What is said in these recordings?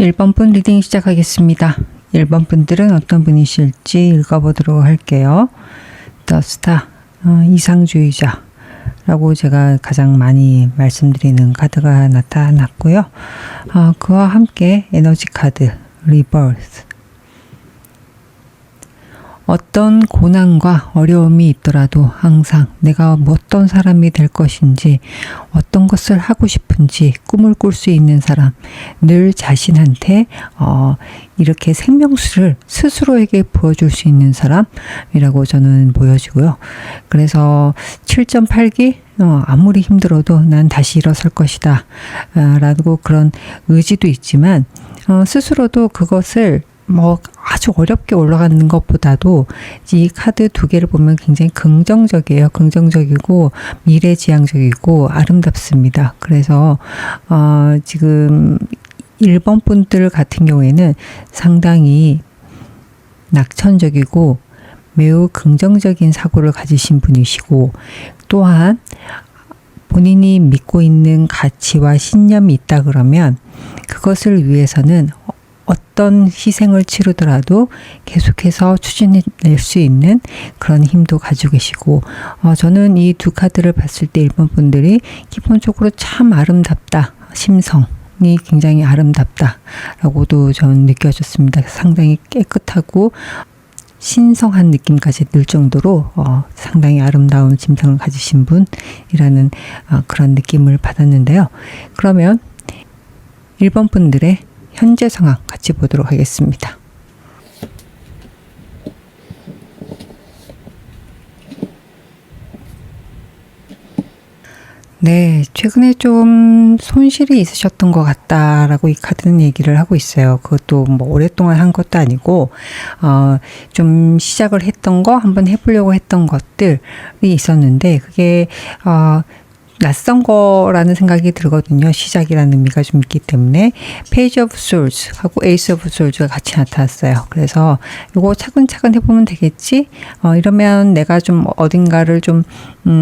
1번 분 리딩 시작하겠습니다. 1번 분들은 어떤 분이실지 읽어보도록 할게요. The Star, 이상주의자라고 제가 가장 많이 말씀드리는 카드가 나타났고요. 그와 함께 에너지 카드, Rebirth. 어떤 고난과 어려움이 있더라도 항상 내가 어떤 사람이 될 것인지, 어떤 것을 하고 싶은지 꿈을 꿀 수 있는 사람, 늘 자신한테 이렇게 생명수를 스스로에게 부어줄 수 있는 사람이라고 저는 보여지고요. 그래서 7.8기 아무리 힘들어도 난 다시 일어설 것이다 라고 그런 의지도 있지만 스스로도 그것을 아주 어렵게 올라가는 것보다도 이 카드 두 개를 보면 굉장히 긍정적이에요. 긍정적이고 미래지향적이고 아름답습니다. 그래서 지금 1번 분들 같은 경우에는 상당히 낙천적이고 매우 긍정적인 사고를 가지신 분이시고, 또한 본인이 믿고 있는 가치와 신념이 있다 그러면 그것을 위해서는 어떤 희생을 치르더라도 계속해서 추진해낼 수 있는 그런 힘도 가지고 계시고, 저는 이 두 카드를 봤을 때 1번 분들이 기본적으로 참 아름답다, 심성이 굉장히 아름답다 라고도 저는 느껴졌습니다. 상당히 깨끗하고 신성한 느낌까지 들 정도로 상당히 아름다운 심성을 가지신 분이라는 그런 느낌을 받았는데요. 그러면 1번 분들의 현재 상황 같이 보도록 하겠습니다. 네, 최근에 좀 손실이 있으셨던 것 같다라고 이 카드는 얘기를 하고 있어요. 그것도 오랫동안 한 것도 아니고 좀 시작을 했던 거, 한번 해보려고 했던 것들이 있었는데 그게 낯선 거라는 생각이 들거든요. 시작이라는 의미가 좀 있기 때문에 Page of Swords 하고 Ace of Swords가 같이 나타났어요. 그래서 이거 차근차근 해보면 되겠지? 이러면 내가 좀 어딘가를 좀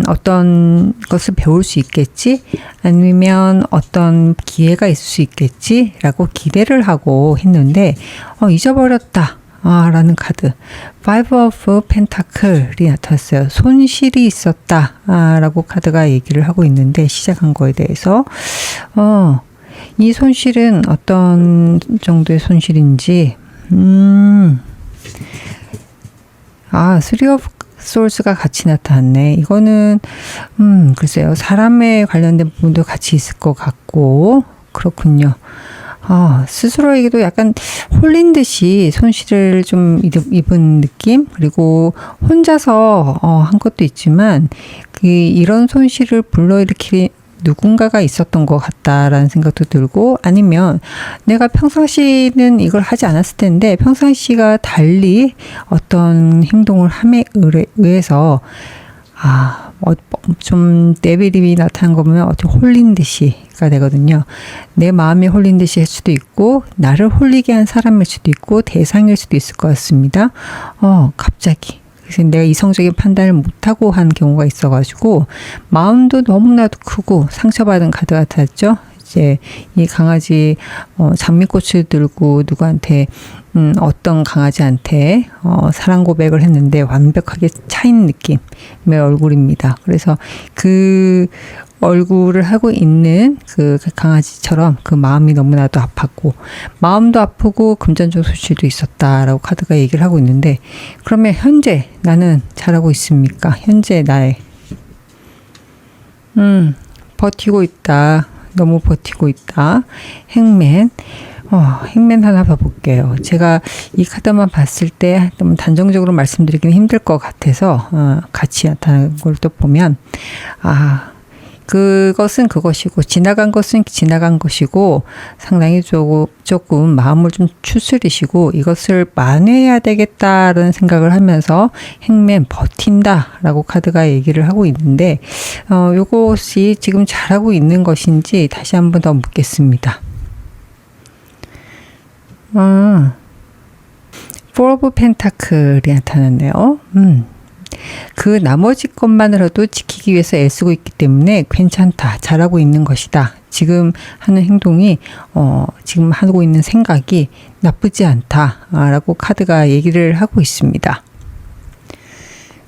어떤 것을 배울 수 있겠지? 아니면 어떤 기회가 있을 수 있겠지? 라고 기대를 하고 했는데 잊어버렸다. 라는 카드 Five of Pentacle이 나타났어요. 손실이 있었다 라고 카드가 얘기를 하고 있는데, 시작한 거에 대해서 이 손실은 어떤 정도의 손실인지 Three of Swords가 같이 나타났네. 이거는 글쎄요, 사람에 관련된 부분도 같이 있을 것 같고 그렇군요. 스스로에게도 약간 홀린 듯이 손실을 좀 입은 느낌? 그리고 혼자서 한 것도 있지만 이런 손실을 불러일으킬 누군가가 있었던 것 같다라는 생각도 들고, 아니면 내가 평상시는 이걸 하지 않았을 텐데 평상시가 달리 어떤 행동을 함에 의해서 좀 데빌이 나타난 거 보면 어떻게 홀린 듯이가 되거든요. 내 마음이 홀린 듯이 할 수도 있고, 나를 홀리게 한 사람일 수도 있고, 대상일 수도 있을 것 같습니다. 갑자기. 그래서 내가 이성적인 판단을 못하고 한 경우가 있어가지고, 마음도 너무나도 크고 상처받은 카드 같았죠. 이제 이 강아지 장미꽃을 들고 누구한테 어떤 강아지한테 사랑 고백을 했는데 완벽하게 차인 느낌의 얼굴입니다. 그래서 그 얼굴을 하고 있는 그 강아지처럼 그 마음이 너무나도 아팠고, 마음도 아프고 금전적 손실도 있었다라고 카드가 얘기를 하고 있는데, 그러면 현재 나는 잘하고 있습니까? 현재 나의 버티고 있다. 너무 버티고 있다. 행맨. 행맨 하나 봐볼게요. 제가 이 카드만 봤을 때 너무 단정적으로 말씀드리기는 힘들 것 같아서 같이 나타난 걸 또 보면 그것은 그것이고 지나간 것은 지나간 것이고, 상당히 조금 마음을 좀 추스리시고 이것을 만회해야 되겠다라는 생각을 하면서 행맨 버틴다라고 카드가 얘기를 하고 있는데, 이것이 지금 잘하고 있는 것인지 다시 한번 더 묻겠습니다. Four of Pentacle이 나타났네요. 그 나머지 것만으로도 지키기 위해서 애쓰고 있기 때문에 괜찮다, 잘하고 있는 것이다. 지금 하는 행동이 지금 하고 있는 생각이 나쁘지 않다라고 카드가 얘기를 하고 있습니다.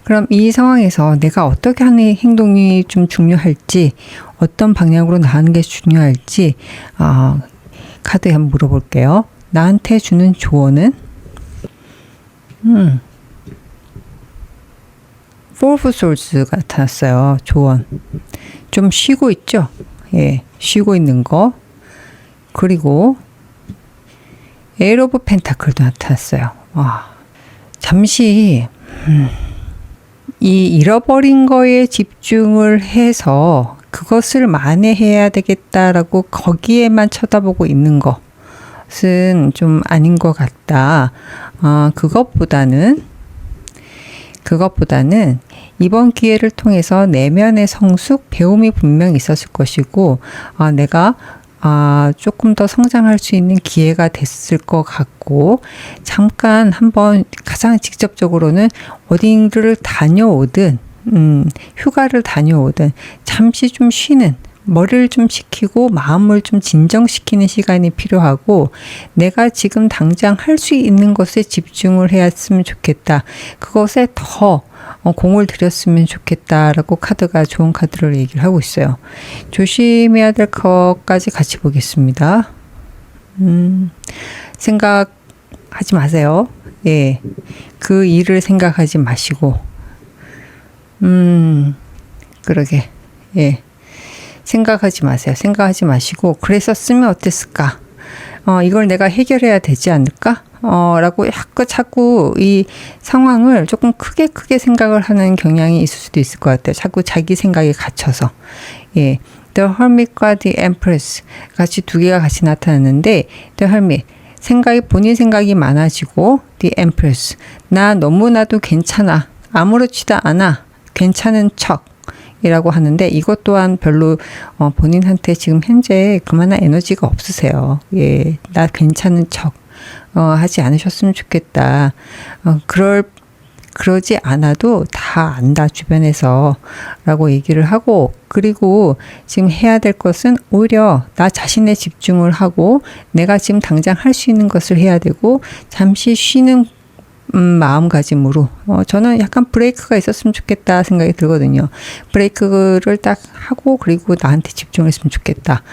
그럼 이 상황에서 내가 어떻게 하는 행동이 좀 중요할지, 어떤 방향으로 나가는 게 중요할지 카드에 한번 물어볼게요. 나한테 주는 조언은? Four of Swords가 나타났어요. 조언. 좀 쉬고 있죠? 예, 쉬고 있는 거. 그리고 Eight of Pentacles도 나타났어요. 잠시 이 잃어버린 거에 집중을 해서 그것을 만회해야 되겠다라고 거기에만 쳐다보고 있는 것은 좀 아닌 것 같다. 그것보다는 이번 기회를 통해서 내면의 성숙, 배움이 분명히 있었을 것이고, 내가 조금 더 성장할 수 있는 기회가 됐을 것 같고, 잠깐 한번 가장 직접적으로는 어디를 다녀오든, 휴가를 다녀오든, 잠시 좀 쉬는, 머리를 좀 식히고 마음을 좀 진정시키는 시간이 필요하고, 내가 지금 당장 할 수 있는 것에 집중을 했으면 좋겠다. 그것에 더 공을 들였으면 좋겠다라고 카드가 좋은 카드를 얘기를 하고 있어요. 조심해야 될 것까지 같이 보겠습니다. 생각하지 마세요. 예, 그 일을 생각하지 마시고, 그러게, 예. 생각하지 마세요. 생각하지 마시고, 그랬었으면 어땠을까? 이걸 내가 해결해야 되지 않을까? 라고 자꾸 이 상황을 조금 크게 생각을 하는 경향이 있을 수도 있을 것 같아요. 자꾸 자기 생각에 갇혀서. 예. The Hermit과 The Empress 같이 두 개가 같이 나타났는데, The Hermit. 본인 생각이 많아지고, The Empress. 나 너무나도 괜찮아. 아무렇지도 않아. 괜찮은 척. 이라고 하는데, 이것 또한 별로 본인한테 지금 현재 그만한 에너지가 없으세요. 예, 나 괜찮은 척 하지 않으셨으면 좋겠다. 그러지 않아도 다 안다, 주변에서 라고 얘기를 하고, 그리고 지금 해야 될 것은 오히려 나 자신에 집중을 하고, 내가 지금 당장 할 수 있는 것을 해야 되고, 잠시 쉬는 마음가짐으로 저는 약간 브레이크가 있었으면 좋겠다 생각이 들거든요. 브레이크를 딱 하고, 그리고 나한테 집중했으면 좋겠다.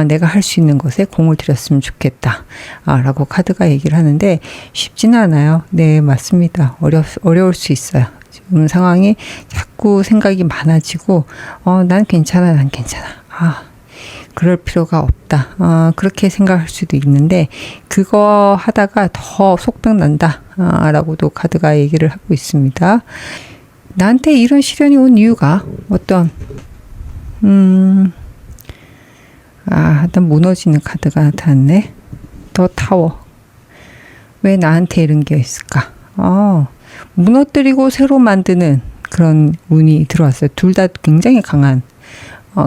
내가 할 수 있는 것에 공을 들였으면 좋겠다. 라고 카드가 얘기를 하는데, 쉽지는 않아요. 네, 맞습니다. 어려울 수 있어요. 지금 상황이 자꾸 생각이 많아지고, 난 괜찮아. 그럴 필요가 없다. 그렇게 생각할 수도 있는데, 그거 하다가 더 속병 난다. 라고도 카드가 얘기를 하고 있습니다. 나한테 이런 시련이 온 이유가 어떤, 일단 무너지는 카드가 나타났네. 더 타워. 왜 나한테 이런 게 있을까? 무너뜨리고 새로 만드는 그런 운이 들어왔어요. 둘 다 굉장히 강한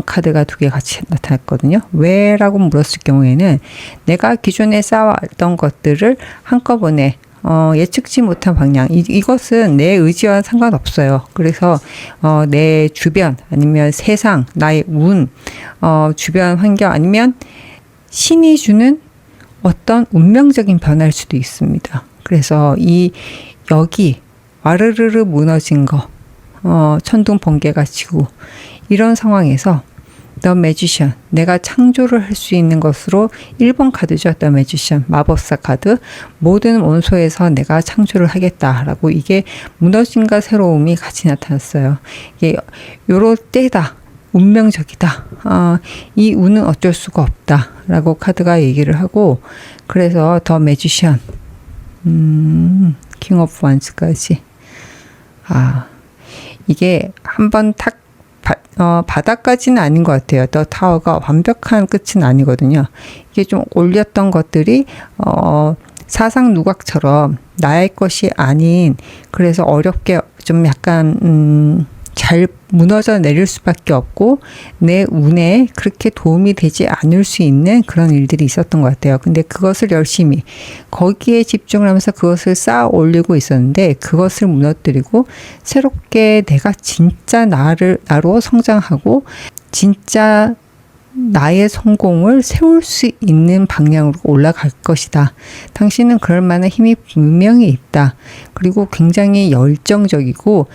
카드가 두 개 같이 나타났거든요. 왜? 라고 물었을 경우에는 내가 기존에 쌓아왔던 것들을 한꺼번에 예측지 못한 방향, 이것은 내 의지와 상관없어요. 그래서 내 주변, 아니면 세상, 나의 운, 주변 환경, 아니면 신이 주는 어떤 운명적인 변화일 수도 있습니다. 그래서 여기 와르르르 무너진 거, 천둥 번개가 치고, 이런 상황에서 The Magician, 내가 창조를 할 수 있는 것으로 1번 카드죠. The Magician, 마법사 카드. 모든 원소에서 내가 창조를 하겠다라고, 이게 무너짐과 새로움이 같이 나타났어요. 이게 요럴 때다. 운명적이다. 이 운은 어쩔 수가 없다. 라고 카드가 얘기를 하고, 그래서 The Magician, King of Wands까지. 이게 한번 탁 바닥까지는 아닌 것 같아요. 더 타워가 완벽한 끝은 아니거든요. 이게 좀 올렸던 것들이 사상 누각처럼 나의 것이 아닌, 그래서 어렵게 좀 약간 잘 무너져 내릴 수밖에 없고, 내 운에 그렇게 도움이 되지 않을 수 있는 그런 일들이 있었던 것 같아요. 근데 그것을 열심히 거기에 집중을 하면서 그것을 쌓아 올리고 있었는데, 그것을 무너뜨리고 새롭게 내가 진짜 나로 성장하고, 진짜 나의 성공을 세울 수 있는 방향으로 올라갈 것이다. 당신은 그럴 만한 힘이 분명히 있다. 그리고 굉장히 열정적이고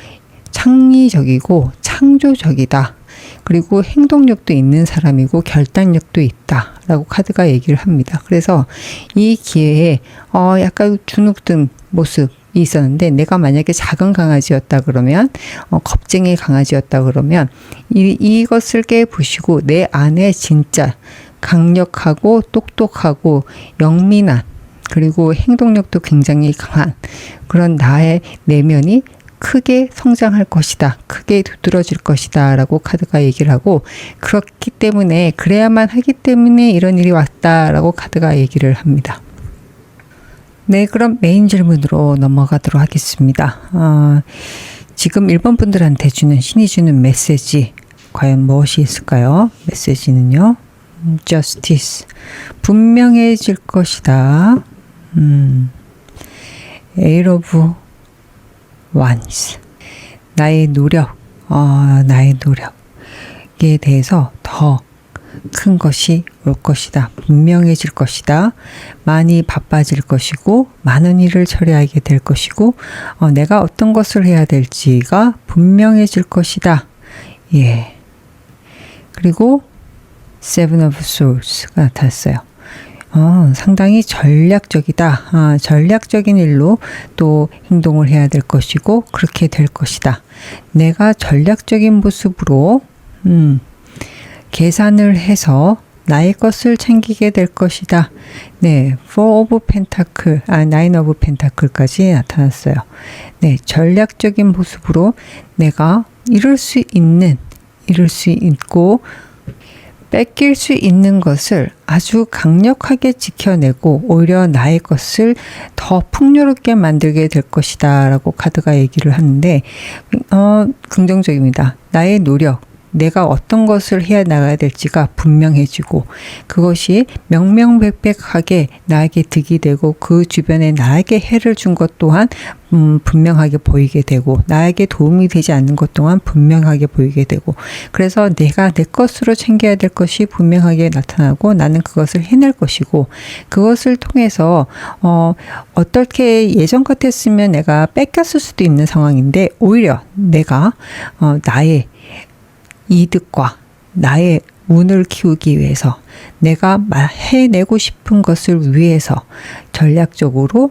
창의적이고 창조적이다. 그리고 행동력도 있는 사람이고 결단력도 있다. 라고 카드가 얘기를 합니다. 그래서 이 기회에 약간 주눅든 모습이 있었는데 내가 만약에 작은 강아지였다 그러면 겁쟁이 강아지였다 그러면 이것을 깨부시고 내 안에 진짜 강력하고 똑똑하고 영민한 그리고 행동력도 굉장히 강한 그런 나의 내면이 크게 성장할 것이다. 크게 두드러질 것이다. 라고 카드가 얘기를 하고 그렇기 때문에 그래야만 하기 때문에 이런 일이 왔다. 라고 카드가 얘기를 합니다. 네, 그럼 메인 질문으로 넘어가도록 하겠습니다. 지금 1번 분들한테 주는 신이 주는 메시지 과연 무엇이 있을까요? 메시지는요. Justice. 분명해질 것이다. Eight of Wands. 나의 노력에 대해서 더 큰 것이 올 것이다. 분명해질 것이다. 많이 바빠질 것이고 많은 일을 처리하게 될 것이고 내가 어떤 것을 해야 될지가 분명해질 것이다. 예. 그리고 Seven of Swords가 나타났어요. 상당히 전략적이다. 전략적인 일로 또 행동을 해야 될 것이고 그렇게 될 것이다. 내가 전략적인 모습으로 계산을 해서 나의 것을 챙기게 될 것이다. 네, Four of Pentacle, Nine of Pentacle까지 나타났어요. 네, 전략적인 모습으로 내가 이룰 수 있고 뺏길 수 있는 것을 아주 강력하게 지켜내고 오히려 나의 것을 더 풍요롭게 만들게 될 것이다 라고 카드가 얘기를 하는데 긍정적입니다. 나의 노력, 내가 어떤 것을 해 나가야 될지가 분명해지고 그것이 명명백백하게 나에게 득이 되고 그 주변에 나에게 해를 준 것 또한 분명하게 보이게 되고 나에게 도움이 되지 않는 것 또한 분명하게 보이게 되고 그래서 내가 내 것으로 챙겨야 될 것이 분명하게 나타나고 나는 그것을 해낼 것이고 그것을 통해서 어떻게 예전 같았으면 내가 뺏겼을 수도 있는 상황인데 오히려 내가 나의 이득과 나의 운을 키우기 위해서 내가 해내고 싶은 것을 위해서 전략적으로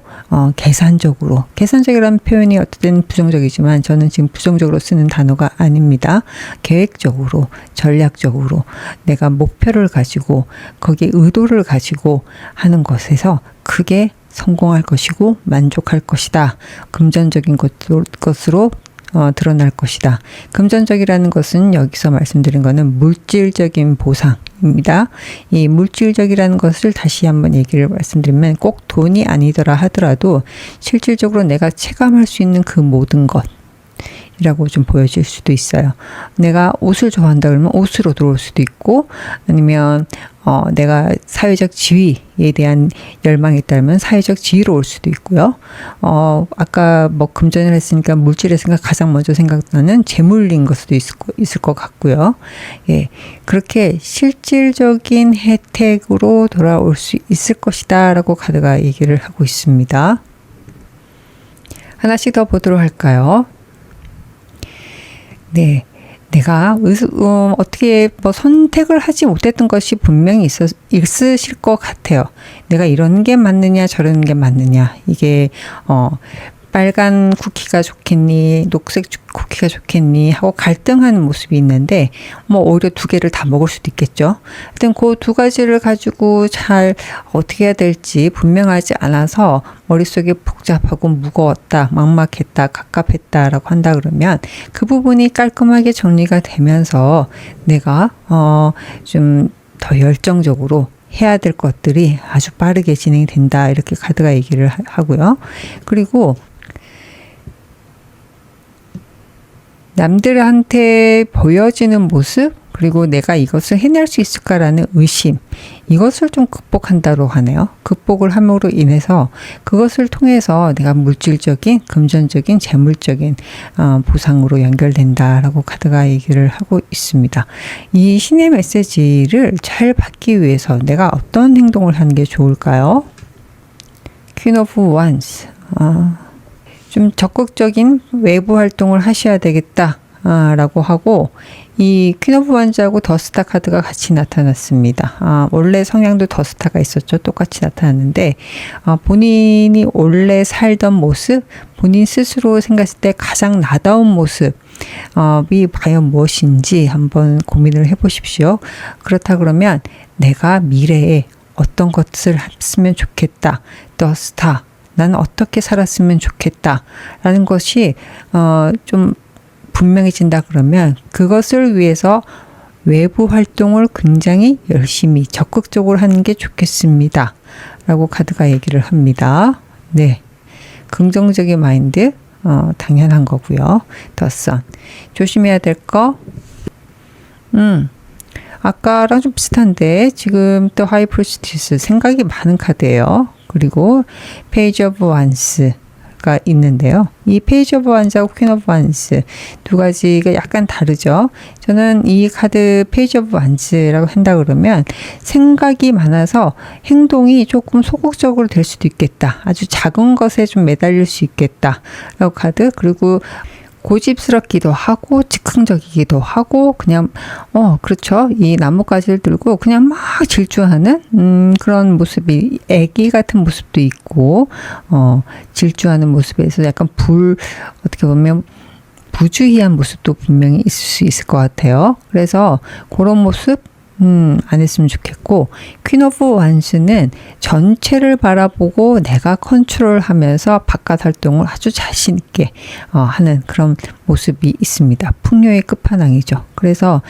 계산적이라는 표현이 어쨌든 부정적이지만 저는 지금 부정적으로 쓰는 단어가 아닙니다. 계획적으로 전략적으로 내가 목표를 가지고 거기에 의도를 가지고 하는 것에서 크게 성공할 것이고 만족할 것이다. 금전적인 것으로 드러날 것이다. 금전적이라는 것은 여기서 말씀드린 것은 물질적인 보상입니다. 이 물질적이라는 것을 다시 한번 얘기를 말씀드리면 꼭 돈이 아니더라 하더라도 실질적으로 내가 체감할 수 있는 그 모든 것 이라고 좀 보여질 수도 있어요. 내가 옷을 좋아한다 그러면 옷으로 들어올 수도 있고 아니면 내가 사회적 지위에 대한 열망이 있다면 사회적 지위로 올 수도 있고요. 아까 뭐 금전을 했으니까 물질의 생각 가장 먼저 생각나는 재물인 걸 수도 있을 것 같고요. 예, 그렇게 실질적인 혜택으로 돌아올 수 있을 것이다 라고 카드가 얘기를 하고 있습니다. 하나씩 더 보도록 할까요? 네, 내가 어떻게 뭐 선택을 하지 못했던 것이 분명히 있으실 것 같아요. 내가 이런 게 맞느냐 저런 게 맞느냐 이게 빨간 쿠키가 좋겠니 녹색 쿠키가 좋겠니 하고 갈등하는 모습이 있는데 뭐 오히려 두 개를 다 먹을 수도 있겠죠. 하여튼 그 두 가지를 가지고 잘 어떻게 해야 될지 분명하지 않아서 머릿속이 복잡하고 무거웠다, 막막했다, 갑갑했다라고 한다 그러면 그 부분이 깔끔하게 정리가 되면서 내가 좀 더 열정적으로 해야 될 것들이 아주 빠르게 진행이 된다 이렇게 카드가 얘기를 하고요. 그리고 남들한테 보여지는 모습 그리고 내가 이것을 해낼 수 있을까라는 의심 이것을 좀 극복한다고 하네요. 극복을 함으로 인해서 그것을 통해서 내가 물질적인, 금전적인, 재물적인 보상으로 연결된다라고 카드가 얘기를 하고 있습니다. 이 신의 메시지를 잘 받기 위해서 내가 어떤 행동을 하는 게 좋을까요? Queen of Wands. 좀 적극적인 외부 활동을 하셔야 되겠다. 라고 하고, 이 퀸 오브 완즈하고 더스타 카드가 같이 나타났습니다. 원래 성향도 더스타가 있었죠. 똑같이 나타났는데, 본인이 원래 살던 모습, 본인 스스로 생각했을 때 가장 나다운 모습이 과연 무엇인지 한번 고민을 해보십시오. 그렇다 그러면 내가 미래에 어떤 것을 했으면 좋겠다. 더스타. 나는 어떻게 살았으면 좋겠다. 라는 것이, 좀 분명해진다 그러면 그것을 위해서 외부 활동을 굉장히 열심히 적극적으로 하는 게 좋겠습니다. 라고 카드가 얘기를 합니다. 네. 긍정적인 마인드, 당연한 거고요. 더 선. 조심해야 될 거, 아까랑 좀 비슷한데 지금 또 하이 프리스티스 생각이 많은 카드예요. 그리고 페이지 오브 완스가 있는데요. 이 페이지 오브 완스하고 퀸 오브 완스 두 가지가 약간 다르죠. 저는 이 카드 페이지 오브 완스라고 한다 그러면 생각이 많아서 행동이 조금 소극적으로 될 수도 있겠다. 아주 작은 것에 좀 매달릴 수 있겠다. 라고 카드. 그리고 고집스럽기도 하고 즉흥적이기도 하고 그냥 그렇죠. 이 나뭇가지를 들고 그냥 막 질주하는 그런 모습이 애기 같은 모습도 있고 질주하는 모습에서 약간 어떻게 보면 부주의한 모습도 분명히 있을 수 있을 것 같아요. 그래서 그런 모습 안 했으면 좋겠고, 퀸 오브 완스는 전체를 바라보고 내가 컨트롤하면서 바깥 활동을 아주 자신 있게 하는 그런 모습이 있습니다. 풍요의 끝판왕이죠. 그래서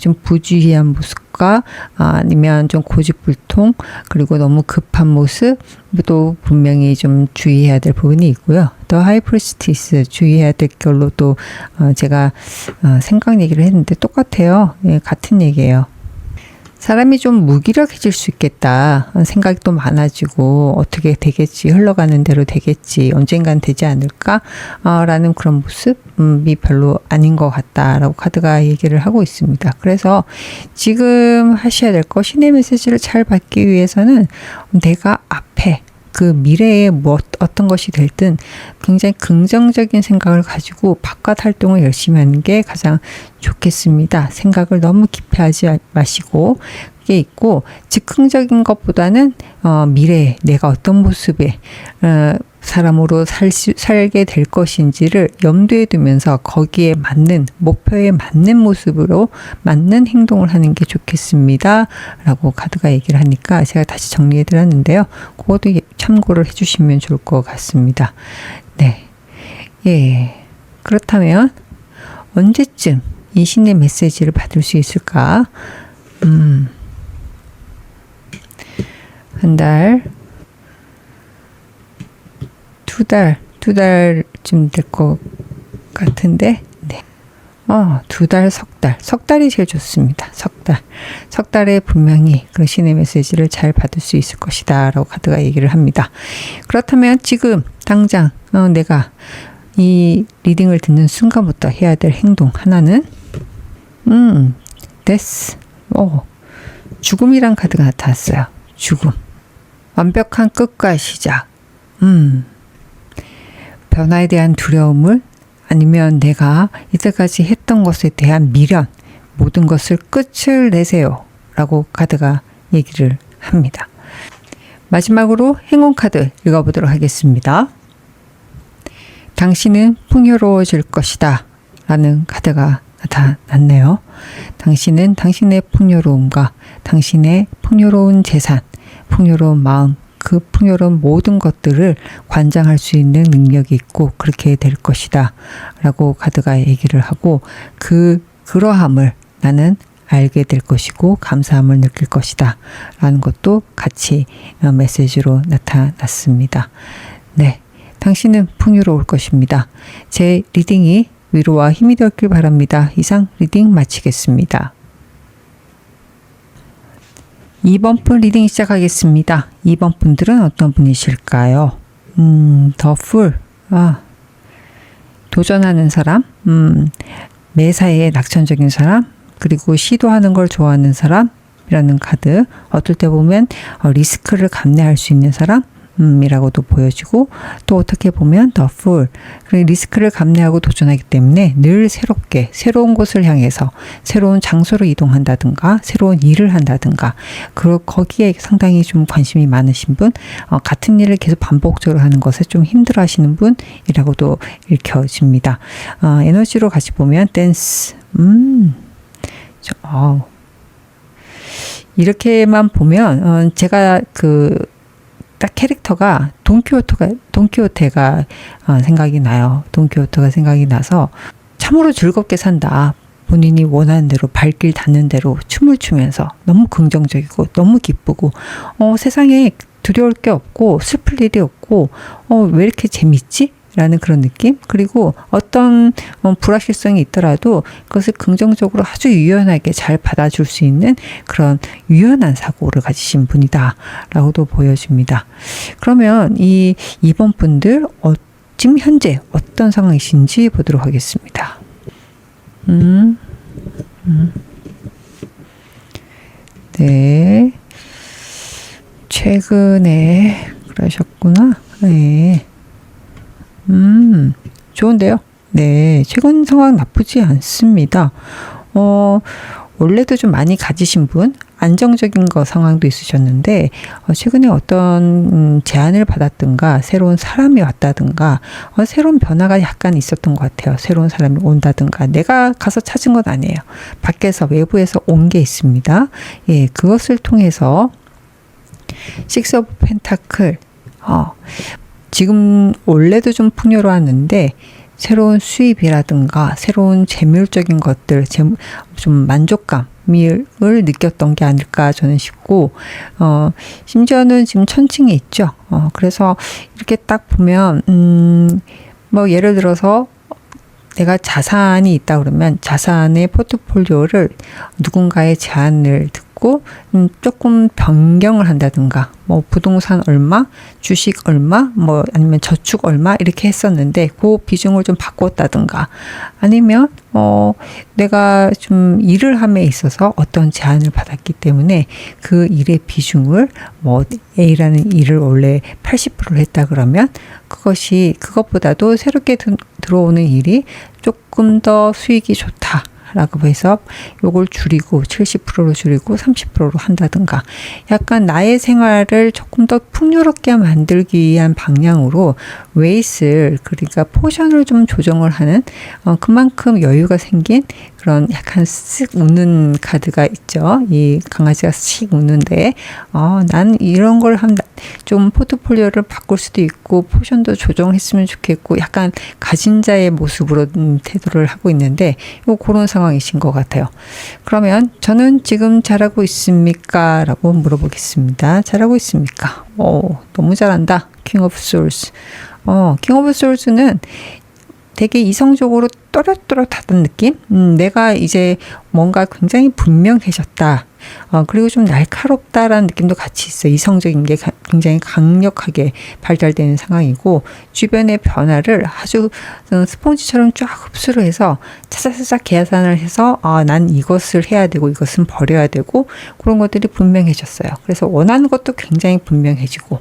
좀 부주의한 모습과 아니면 좀 고집불통 그리고 너무 급한 모습도 분명히 좀 주의해야 될 부분이 있고요. 더 하이 프리스티스 주의해야 될 걸로 또 제가 생각 얘기를 했는데 똑같아요. 같은 얘기예요. 사람이 좀 무기력해질 수 있겠다. 생각이 또 많아지고 어떻게 되겠지, 흘러가는 대로 되겠지, 언젠간 되지 않을까? 라는 그런 모습이 별로 아닌 것 같다라고 카드가 얘기를 하고 있습니다. 그래서 지금 하셔야 될 거, 신의 메시지를 잘 받기 위해서는 내가 앞에 그 미래에 어떤 것이 될든 굉장히 긍정적인 생각을 가지고 바깥 활동을 열심히 하는 게 가장 좋겠습니다. 생각을 너무 깊이 하지 마시고 그게 있고, 즉흥적인 것보다는 미래에 내가 어떤 모습의 사람으로 살게 될 것인지를 염두에 두면서 거기에 맞는 목표에 맞는 모습으로 맞는 행동을 하는 게 좋겠습니다. 라고 카드가 얘기를 하니까 제가 다시 정리해 드렸는데요. 그것도 참고를 해 주시면 좋을 것 같습니다. 네. 예. 그렇다면 언제쯤 이 신의 메시지를 받을 수 있을까? 한 달, 두 달쯤 될 것 같은데, 네. 두 달, 석 달이 제일 좋습니다. 석 달에 분명히 그 신의 메시지를 잘 받을 수 있을 것이다. 라고 카드가 얘기를 합니다. 그렇다면 지금, 당장, 내가 이 리딩을 듣는 순간부터 해야 될 행동 하나는, 데스. 죽음이란 카드가 나타났어요. 죽음. 완벽한 끝과 시작. 변화에 대한 두려움을, 아니면 내가 이때까지 했던 것에 대한 미련, 모든 것을 끝을 내세요. 라고 카드가 얘기를 합니다. 마지막으로 행운 카드 읽어보도록 하겠습니다. 당신은 풍요로워질 것이다. 라는 카드가 나타났네요. 당신은 당신의 풍요로움과 당신의 풍요로운 재산, 풍요로운 마음, 그 풍요로운 모든 것들을 관장할 수 있는 능력이 있고 그렇게 될 것이다. 라고 카드가 얘기를 하고, 그러함을 나는 알게 될 것이고 감사함을 느낄 것이다. 라는 것도 같이 메시지로 나타났습니다. 네. 당신은 풍요로울 것입니다. 제 리딩이 위로와 힘이 되었길 바랍니다. 이상 리딩 마치겠습니다. 2번 분 리딩 시작하겠습니다. 2번 분들은 어떤 분이실까요? 더 풀. 도전하는 사람, 매사에 낙천적인 사람, 그리고 시도하는 걸 좋아하는 사람이라는 카드. 어떨 때 보면 리스크를 감내할 수 있는 사람, 이라고도 보여지고, 또 어떻게 보면 더 풀. 리스크를 감내하고 도전하기 때문에 늘 새롭게 새로운 곳을 향해서 새로운 장소로 이동한다든가 새로운 일을 한다든가 거기에 상당히 좀 관심이 많으신 분, 같은 일을 계속 반복적으로 하는 것에 좀 힘들어 하시는 분이라고도 읽혀집니다. 에너지로 같이 보면 댄스. 이렇게만 보면 제가 딱 캐릭터가 돈키호테가 생각이 나요. 돈키호테가 생각이 나서 참으로 즐겁게 산다. 본인이 원하는 대로 발길 닿는 대로 춤을 추면서 너무 긍정적이고 너무 기쁘고 세상에 두려울 게 없고 슬플 일이 없고 왜 이렇게 재밌지? 라는 그런 느낌. 그리고 어떤 불확실성이 있더라도 그것을 긍정적으로 아주 유연하게 잘 받아줄 수 있는 그런 유연한 사고를 가지신 분이다 라고도 보여집니다. 그러면 이 2번 분들 지금 현재 어떤 상황이신지 보도록 하겠습니다. 네, 최근에 그러셨구나. 네. 좋은데요? 네, 최근 상황 나쁘지 않습니다. 원래도 좀 많이 가지신 분, 안정적인 상황도 있으셨는데, 최근에 어떤 제안을 받았든가, 새로운 사람이 왔다든가, 새로운 변화가 약간 있었던 것 같아요. 새로운 사람이 온다든가, 내가 가서 찾은 건 아니에요. 밖에서, 외부에서 온 게 있습니다. 예, 그것을 통해서, 식스 오브 펜타클, 지금 원래도 좀 풍요로웠는데 새로운 수입이라든가 새로운 재물적인 것들, 좀 만족감을 느꼈던 게 아닐까 저는 싶고, 심지어는 지금 천칭이 있죠. 그래서 이렇게 딱 보면 뭐 예를 들어서 내가 자산이 있다 그러면 자산의 포트폴리오를 누군가의 제안을 듣고 조금 변경을 한다든가, 뭐 부동산 얼마, 주식 얼마, 뭐 아니면 저축 얼마 이렇게 했었는데 그 비중을 좀 바꿨다든가, 아니면 내가 좀 일을 함에 있어서 어떤 제안을 받았기 때문에 그 일의 비중을 뭐 A라는 일을 원래 80%를 했다 그러면 그것보다도 새롭게 들어오는 일이 조금 더 수익이 좋다 라고 해서 요걸 줄이고 70%로 줄이고 30%로 한다든가, 약간 나의 생활을 조금 더 풍요롭게 만들기 위한 방향으로 웨이스를, 그러니까 포션을 좀 조정을 하는, 그만큼 여유가 생긴 그런 약간 쓱 웃는 카드가 있죠. 이 강아지가 쓱 웃는데 난 이런 걸 좀 포트폴리오를 바꿀 수도 있고 포션도 조정했으면 좋겠고, 약간 가진 자의 모습으로 태도를 하고 있는데 그런 상황이신 것 같아요. 그러면 저는 지금 잘하고 있습니까? 라고 물어보겠습니다. 잘하고 있습니까? 너무 잘한다. 킹 오브 솔스. 킹 오브 솔스는 되게 이성적으로 또렷또렷하던 느낌? 내가 이제 뭔가 굉장히 분명해졌다. 그리고 좀 날카롭다라는 느낌도 같이 있어요. 이성적인 게 굉장히 강력하게 발달되는 상황이고, 주변의 변화를 아주 스폰지처럼 쫙 흡수를 해서 차차차차 계산을 해서 난 이것을 해야 되고 이것은 버려야 되고, 그런 것들이 분명해졌어요. 그래서 원하는 것도 굉장히 분명해지고,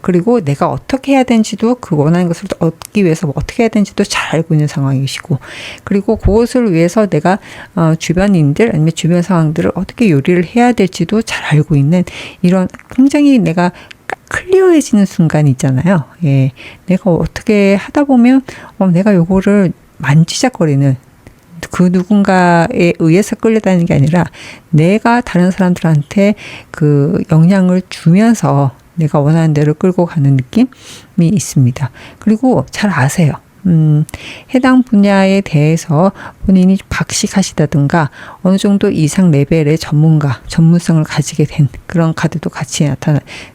그리고 내가 어떻게 해야 되는지도, 그 원하는 것을 얻기 위해서 어떻게 해야 되는지도 잘 알고 있는 상황이시고, 그리고 그것을 위해서 내가 주변인들 아니면 주변 상황들을 어떻게 요리를 해야 될지도 잘 알고 있는, 이런 굉장히 내가 클리어해지는 순간이 있잖아요. 예, 내가 어떻게 하다 보면 내가 요거를 만지작거리는, 그 누군가에 의해서 끌려다니는 게 아니라 내가 다른 사람들한테 그 영향을 주면서 내가 원하는 대로 끌고 가는 느낌이 있습니다. 그리고 잘 아세요. 해당 분야에 대해서 본인이 박식하시다든가 어느 정도 이상 레벨의 전문성을 가지게 된 그런 카드도 같이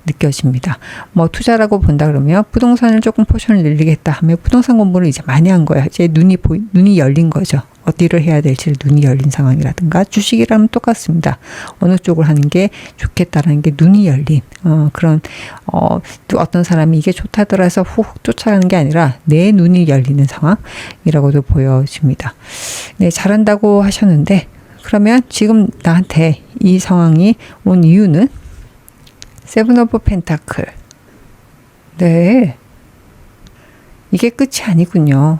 느껴집니다. 뭐 투자라고 본다 그러면 부동산을 조금 포션을 늘리겠다 하면 부동산 공부를 이제 많이 한 거예요. 이제 눈이 열린 거죠. 어디를 해야 될지 눈이 열린 상황이라든가, 주식이라면 똑같습니다. 어느 쪽을 하는 게 좋겠다라는 게 눈이 열린 그런 또 어떤 사람이 이게 좋다더라 해서 훅 쫓아가는 게 아니라 내 눈이 열리는 상황이라고도 보여집니다. 네, 잘한다고 하셨는데, 그러면 지금 나한테 이 상황이 온 이유는 세븐 오브 펜타클. 네, 이게 끝이 아니군요.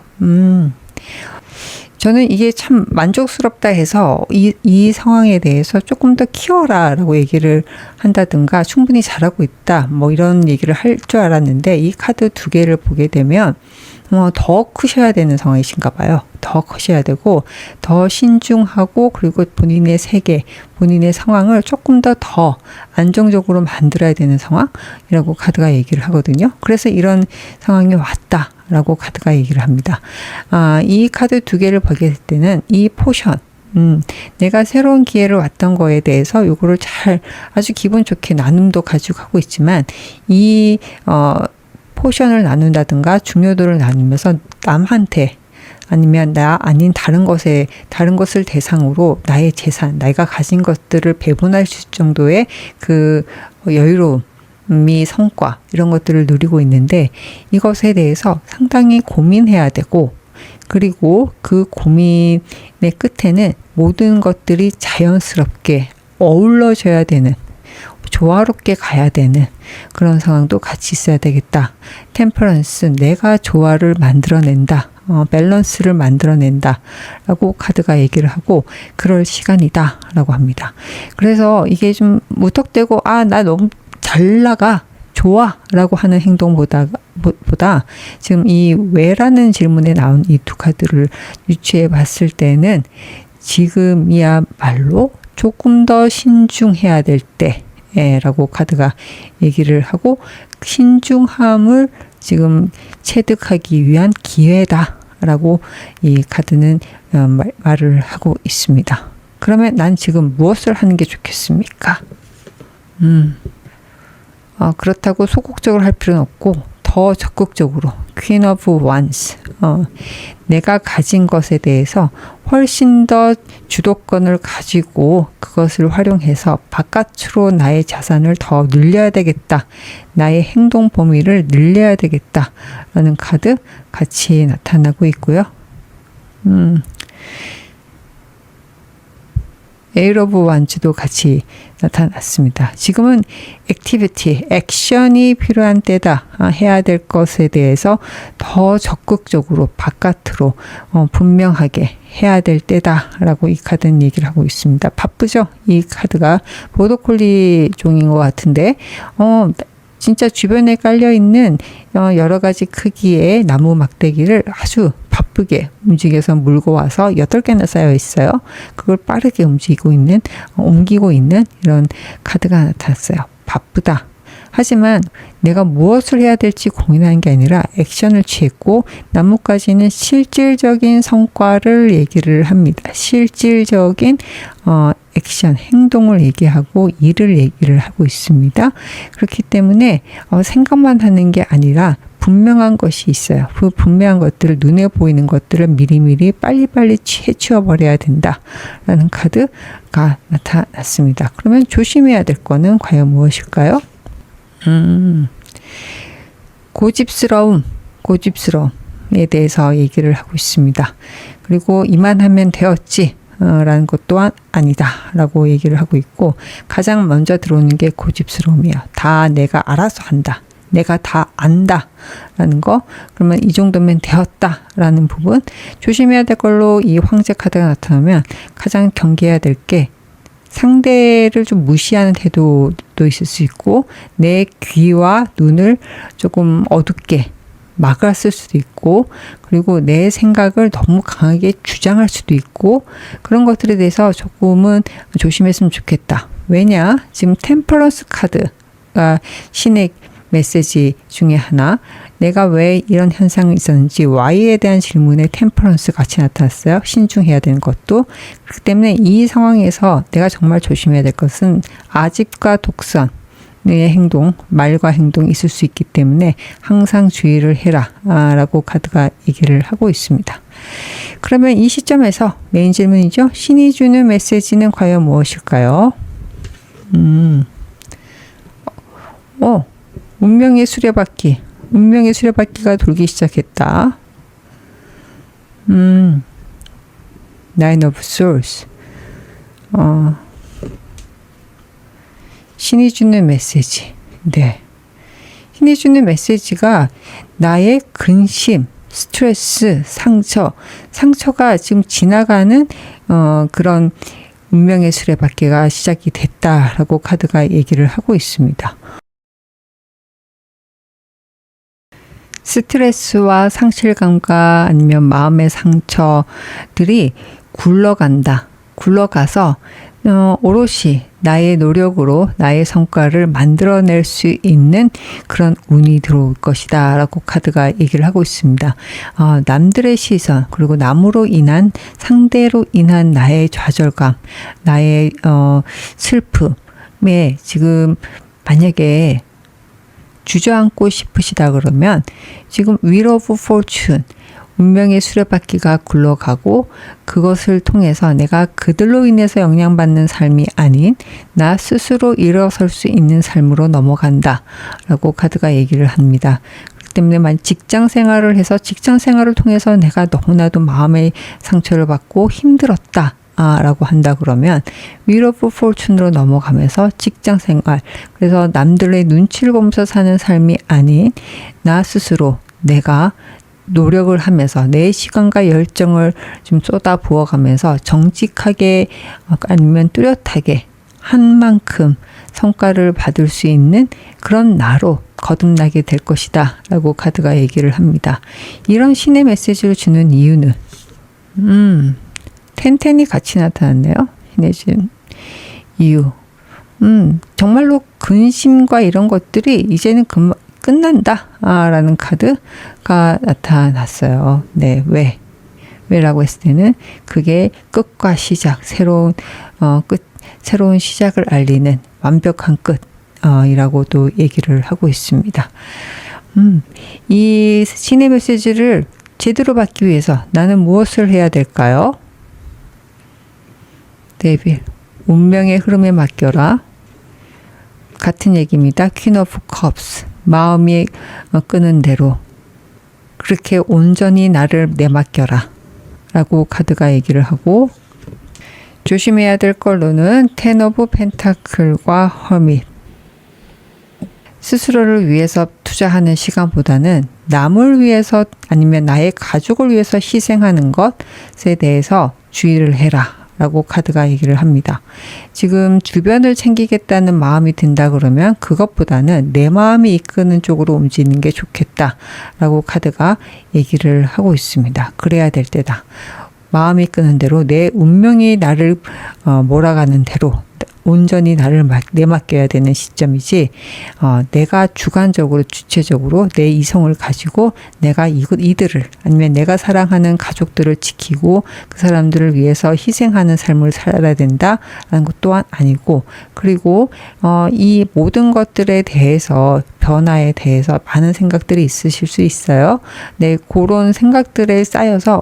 저는 이게 참 만족스럽다 해서 이 상황에 대해서 조금 더 키워라 라고 얘기를 한다든가, 충분히 잘하고 있다 뭐 이런 얘기를 할 줄 알았는데, 이 카드 두 개를 보게 되면 더 크셔야 되는 상황이신가 봐요. 더 커셔야 되고, 더 신중하고, 그리고 본인의 세계, 본인의 상황을 조금 더 안정적으로 만들어야 되는 상황이라고 카드가 얘기를 하거든요. 그래서 이런 상황이 왔다 라고 카드가 얘기를 합니다. 이 카드 두 개를 보게 될 때는 이 포션, 내가 새로운 기회를 왔던 거에 대해서 요거를 잘 아주 기분 좋게 나눔도 가지고 가고 있지만, 이 포션을 나눈다든가 중요도를 나누면서 남한테, 아니면 나 아닌 다른 것을 대상으로 나의 재산, 내가 가진 것들을 배분할 수 있을 정도의 그 여유로움, 성과, 이런 것들을 누리고 있는데, 이것에 대해서 상당히 고민해야 되고, 그리고 그 고민의 끝에는 모든 것들이 자연스럽게 어우러져야 되는, 조화롭게 가야 되는 그런 상황도 같이 있어야 되겠다. 템퍼런스, 내가 조화를 만들어낸다. 밸런스를 만들어낸다 라고 카드가 얘기를 하고, 그럴 시간이다 라고 합니다. 그래서 이게 좀 무턱대고 나 너무 잘 나가, 좋아 라고 하는 행동보다 지금 이 왜라는 질문에 나온 이 두 카드를 유추해 봤을 때는 지금이야말로 조금 더 신중해야 될 때 라고 카드가 얘기를 하고, 신중함을 지금 체득하기 위한 기회다 라고 이 카드는 말을 하고 있습니다. 그러면 난 지금 무엇을 하는 게 좋겠습니까? 그렇다고 소극적으로 할 필요는 없고, 더 적극적으로 퀸 오브 원스, 내가 가진 것에 대해서 훨씬 더 주도권을 가지고 그것을 활용해서 바깥으로 나의 자산을 더 늘려야 되겠다, 나의 행동 범위를 늘려야 되겠다 라는 카드 같이 나타나고 있고요. 에이트 오브 원즈도 같이 나타났습니다. 지금은 액티비티, 액션이 필요한 때다. 해야 될 것에 대해서 더 적극적으로 바깥으로 분명하게 해야 될 때다 라고 이 카드는 얘기를 하고 있습니다. 바쁘죠? 이 카드가 보더콜리 종인 것 같은데, 진짜 주변에 깔려있는 여러 가지 크기의 나무 막대기를 아주 바쁘게 움직여서 물고 와서 8개나 쌓여 있어요. 그걸 빠르게 옮기고 있는 이런 카드가 나타났어요. 바쁘다. 하지만 내가 무엇을 해야 될지 고민하는 게 아니라 액션을 취했고, 나뭇가지는 실질적인 성과를 얘기를 합니다. 실질적인 액션, 행동을 얘기하고 일을 얘기를 하고 있습니다. 그렇기 때문에 생각만 하는 게 아니라 분명한 것이 있어요. 그 분명한 것들을, 눈에 보이는 것들을 미리미리 빨리빨리 해치워버려야 된다라는 카드가 나타났습니다. 그러면 조심해야 될 거는 과연 무엇일까요? 고집스러움에 대해서 얘기를 하고 있습니다. 그리고 이만하면 되었지 라는 것 또한 아니다 라고 얘기를 하고 있고, 가장 먼저 들어오는 게 고집스러움이야. 다 내가 알아서 한다, 내가 다 안다 라는 거. 그러면 이 정도면 되었다 라는 부분 조심해야 될 걸로 이 황제 카드가 나타나면, 가장 경계해야 될 게 상대를 좀 무시하는 태도도 있을 수 있고, 내 귀와 눈을 조금 어둡게 막았을 수도 있고, 그리고 내 생각을 너무 강하게 주장할 수도 있고, 그런 것들에 대해서 조금은 조심했으면 좋겠다. 왜냐? 지금 템퍼런스 카드가 신의 메시지 중에 하나, 내가 왜 이런 현상이 있었는지 Y에 대한 질문에 템퍼런스 같이 나타났어요. 신중해야 되는 것도. 그렇기 때문에 이 상황에서 내가 정말 조심해야 될 것은 아집과 독선의 행동, 말과 행동이 있을 수 있기 때문에 항상 주의를 해라 라고 카드가 얘기를 하고 있습니다. 그러면 이 시점에서 메인 질문이죠. 신이 주는 메시지는 과연 무엇일까요? 운명의 수레바퀴. 운명의 수레바퀴가 돌기 시작했다. Nine of Swords. 신이 주는 메시지. 네. 신이 주는 메시지가 나의 근심, 스트레스, 상처가 지금 지나가는 그런 운명의 수레바퀴가 시작이 됐다라고 카드가 얘기를 하고 있습니다. 스트레스와 상실감과 아니면 마음의 상처들이 굴러가서 오롯이 나의 노력으로 나의 성과를 만들어낼 수 있는 그런 운이 들어올 것이다 라고 카드가 얘기를 하고 있습니다. 남들의 시선 그리고 남으로 인한 상대로 인한 나의 좌절감 나의 슬픔에 지금 만약에 주저앉고 싶으시다 그러면 지금 Wheel of Fortune 운명의 수레바퀴가 굴러가고 그것을 통해서 내가 그들로 인해서 영향받는 삶이 아닌 나 스스로 일어설 수 있는 삶으로 넘어간다 라고 카드가 얘기를 합니다. 그렇기 때문에 직장 생활을 해서 직장 생활을 통해서 내가 너무나도 마음의 상처를 받고 힘들었다 라고 한다 그러면 Wheel of Fortune으로 넘어가면서 직장 생활 그래서 남들의 눈치를 보면서 사는 삶이 아닌 나 스스로 내가 노력을 하면서 내 시간과 열정을 좀 쏟아 부어가면서 정직하게 아니면 뚜렷하게 한 만큼 성과를 받을 수 있는 그런 나로 거듭나게 될 것이다 라고 카드가 얘기를 합니다. 이런 신의 메시지를 주는 이유는 텐텐이 같이 나타났네요. 신의 준 이유 정말로 근심과 이런 것들이 이제는 끝난다 라는 카드가 나타났어요. 네, 왜라고 했을 때는 그게 끝과 시작, 새로운 시작을 알리는 완벽한 끝이라고도 얘기를 하고 있습니다. 이 신의 메시지를 제대로 받기 위해서 나는 무엇을 해야 될까요? 데빌, 운명의 흐름에 맡겨라. 같은 얘기입니다. Queen of Cups. 마음이 끄는 대로 그렇게 온전히 나를 내맡겨라 라고 카드가 얘기를 하고 조심해야 될 걸로는 Ten of Pentacle과 Hermit 스스로를 위해서 투자하는 시간보다는 남을 위해서 아니면 나의 가족을 위해서 희생하는 것에 대해서 주의를 해라 라고 카드가 얘기를 합니다. 지금 주변을 챙기겠다는 마음이 든다 그러면 그것보다는 내 마음이 이끄는 쪽으로 움직이는 게 좋겠다 라고 카드가 얘기를 하고 있습니다. 그래야 될 때다. 마음이 끄는 대로 내 운명이 나를 몰아가는 대로 온전히 나를 내맡겨야 되는 시점이지 내가 주관적으로 주체적으로 내 이성을 가지고 내가 이들을 아니면 내가 사랑하는 가족들을 지키고 그 사람들을 위해서 희생하는 삶을 살아야 된다라는 것 또한 아니고 그리고 이 모든 것들에 대해서 변화에 대해서 많은 생각들이 있으실 수 있어요. 네, 그런 생각들에 쌓여서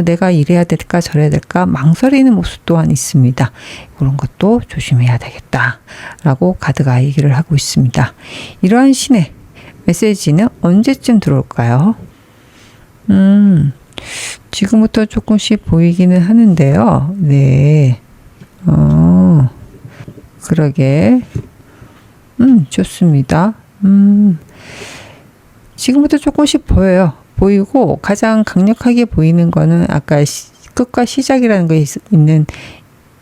내가 이래야 될까 저래야 될까 망설이는 모습 또한 있습니다. 그런 것도 조심해야 되겠다라고 카드가 얘기를 하고 있습니다. 이러한 신의 메시지는 언제쯤 들어올까요? 지금부터 조금씩 보이기는 하는데요. 네. 그러게. 좋습니다. 지금부터 조금씩 보여요. 보이고 가장 강력하게 보이는 거는 아까 끝과 시작이라는 거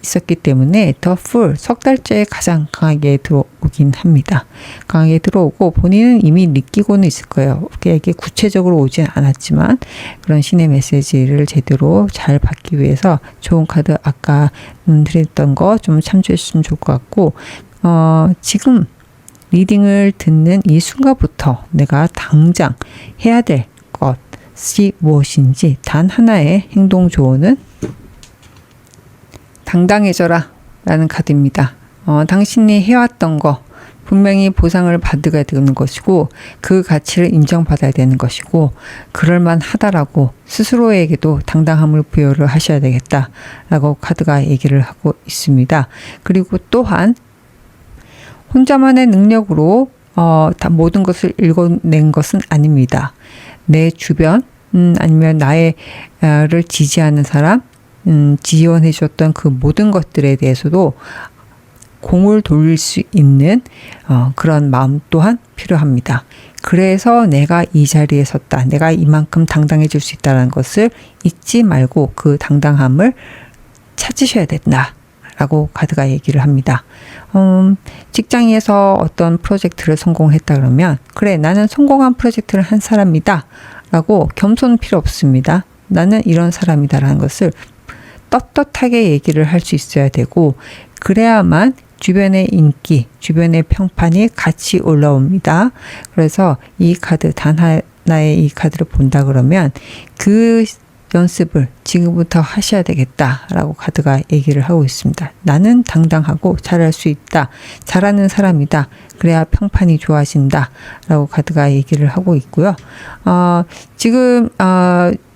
있었기 때문에 더 풀, 석 달째에 가장 강하게 들어오긴 합니다. 강하게 들어오고 본인은 이미 느끼고는 있을 거예요. 이게 구체적으로 오진 않았지만 그런 신의 메시지를 제대로 잘 받기 위해서 좋은 카드 아까 드렸던 거 좀 참조했으면 좋을 것 같고 지금 리딩을 듣는 이 순간부터 내가 당장 해야 될 것이 무엇인지 단 하나의 행동 조언은 당당해져라 라는 카드입니다. 당신이 해왔던 거 분명히 보상을 받아야 되는 것이고 그 가치를 인정받아야 되는 것이고 그럴만하다라고 스스로에게도 당당함을 부여를 하셔야 되겠다라고 카드가 얘기를 하고 있습니다. 그리고 또한 혼자만의 능력으로 다 모든 것을 읽어낸 것은 아닙니다. 내 주변 아니면 나를 지지하는 사람 지원해 줬던 그 모든 것들에 대해서도 공을 돌릴 수 있는 그런 마음 또한 필요합니다. 그래서 내가 이 자리에 섰다. 내가 이만큼 당당해질 수 있다는 것을 잊지 말고 그 당당함을 찾으셔야 된다. 라고 카드가 얘기를 합니다. 직장에서 어떤 프로젝트를 성공했다 그러면 그래 나는 성공한 프로젝트를 한 사람이다 라고 겸손은 필요 없습니다. 나는 이런 사람이다 라는 것을 떳떳하게 얘기를 할 수 있어야 되고 그래야만 주변의 인기, 주변의 평판이 같이 올라옵니다. 그래서 이 카드 단 하나의 이 카드를 본다 그러면 그 연습을 지금부터 하셔야 되겠다라고 카드가 얘기를 하고 있습니다. 나는 당당하고 잘할 수 있다. 잘하는 사람이다. 그래야 평판이 좋아진다. 라고 카드가 얘기를 하고 있고요. 지금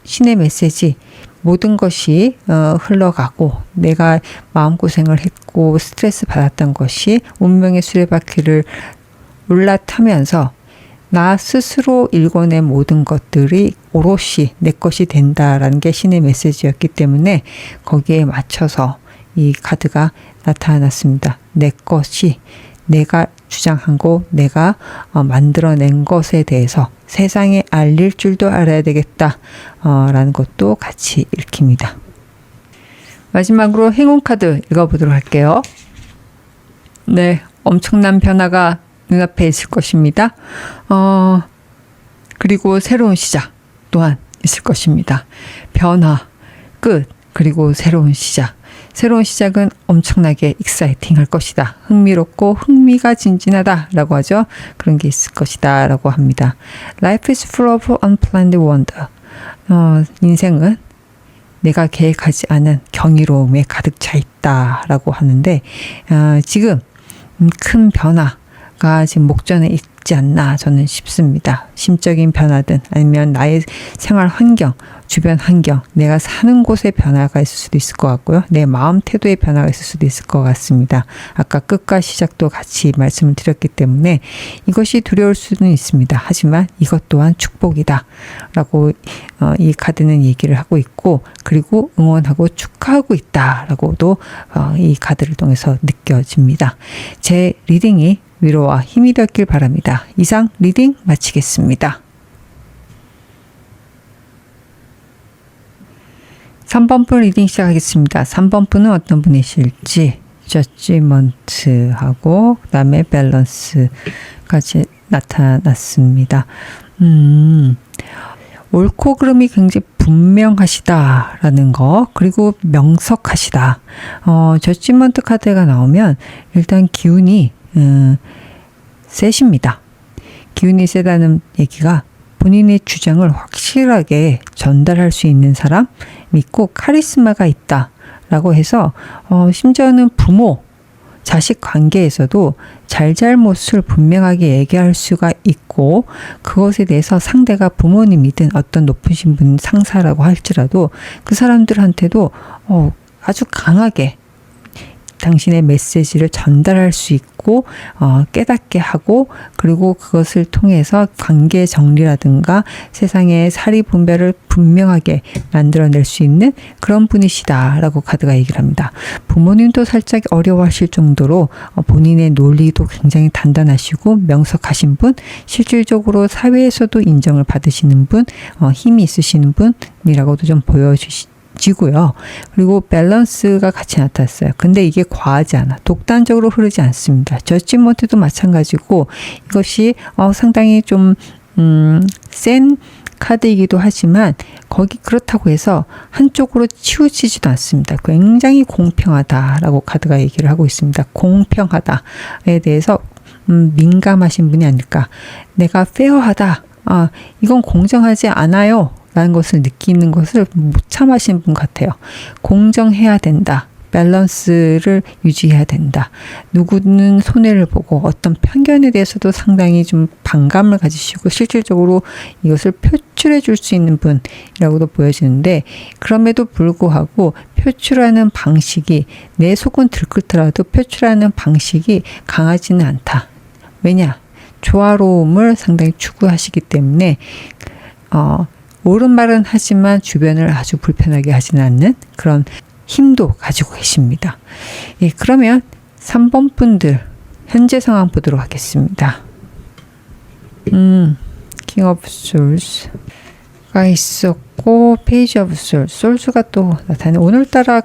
신의 메시지 모든 것이 흘러가고 내가 마음고생을 했고 스트레스 받았던 것이 운명의 수레바퀴를 올라타면서 나 스스로 읽어낸 모든 것들이 오롯이 내 것이 된다라는 게 신의 메시지였기 때문에 거기에 맞춰서 이 카드가 나타났습니다. 내 것이 내가 주장한 거, 내가 만들어낸 것에 대해서 세상에 알릴 줄도 알아야 되겠다 라는 것도 같이 읽힙니다. 마지막으로 행운 카드 읽어보도록 할게요. 네, 엄청난 변화가 눈앞에 있을 것입니다. 그리고 새로운 시작 또한 있을 것입니다. 변화, 끝, 그리고 새로운 시작. 새로운 시작은 엄청나게 익사이팅 할 것이다. 흥미롭고 흥미가 진진하다 라고 하죠. 그런 게 있을 것이다 라고 합니다. Life is full of unplanned wonder. 인생은 내가 계획하지 않은 경이로움에 가득 차 있다 라고 하는데 지금 큰 변화가 지금 목전에 있지 않나 저는 싶습니다. 심적인 변화든 아니면 나의 생활 환경, 주변 환경, 내가 사는 곳에 변화가 있을 수도 있을 것 같고요. 내 마음 태도에 변화가 있을 수도 있을 것 같습니다. 아까 끝과 시작도 같이 말씀을 드렸기 때문에 이것이 두려울 수는 있습니다. 하지만 이것 또한 축복이다 라고 이 카드는 얘기를 하고 있고 그리고 응원하고 축하하고 있다 라고도 이 카드를 통해서 느껴집니다. 제 리딩이 위로와 힘이 되었길 바랍니다. 이상 리딩 마치겠습니다. 3번 분 리딩 시작하겠습니다. 3번 분은 어떤 분이실지 저지먼트하고 그 다음에 밸런스까지 나타났습니다. 옳고 그름이 굉장히 분명하시다라는 거 그리고 명석하시다. 저지먼트 카드가 나오면 일단 기운이 세십니다. 기운이 세다는 얘기가 본인의 주장을 확실하게 전달할 수 있는 사람 믿고 카리스마가 있다라고 해서 심지어는 부모, 자식 관계에서도 잘잘못을 분명하게 얘기할 수가 있고 그것에 대해서 상대가 부모님이든 어떤 높으신 분 상사라고 할지라도 그 사람들한테도 아주 강하게 당신의 메시지를 전달할 수 있고 깨닫게 하고 그리고 그것을 통해서 관계 정리라든가 세상의 사리 분별을 분명하게 만들어낼 수 있는 그런 분이시다라고 카드가 얘기를 합니다. 부모님도 살짝 어려워하실 정도로 본인의 논리도 굉장히 단단하시고 명석하신 분, 실질적으로 사회에서도 인정을 받으시는 분, 힘이 있으시는 분이라고도 좀 지고요. 그리고 밸런스가 같이 나타났어요. 근데 이게 과하지 않아. 독단적으로 흐르지 않습니다. 저지먼트도 마찬가지고 이것이 상당히 좀 센 카드이기도 하지만 거기 그렇다고 해서 한쪽으로 치우치지도 않습니다. 굉장히 공평하다라고 카드가 얘기를 하고 있습니다. 공평하다에 대해서 민감하신 분이 아닐까. 내가 페어하다. 이건 공정하지 않아요. 라는 것을 느끼는 것을 못 참으신 분 같아요. 공정해야 된다. 밸런스를 유지해야 된다. 누구는 손해를 보고 어떤 편견에 대해서도 상당히 좀 반감을 가지시고 실질적으로 이것을 표출해 줄 수 있는 분이라고도 보여지는데, 그럼에도 불구하고 표출하는 방식이 내 속은 들끓더라도 표출하는 방식이 강하지는 않다. 왜냐? 조화로움을 상당히 추구하시기 때문에 옳은 말은 하지만 주변을 아주 불편하게 하지는 않는 그런 힘도 가지고 계십니다. 예, 그러면 3번 분들 현재 상황 보도록 하겠습니다. 킹 오브 솔스가 있었고 페이지 오브 솔스가 또 나타나네. 오늘따라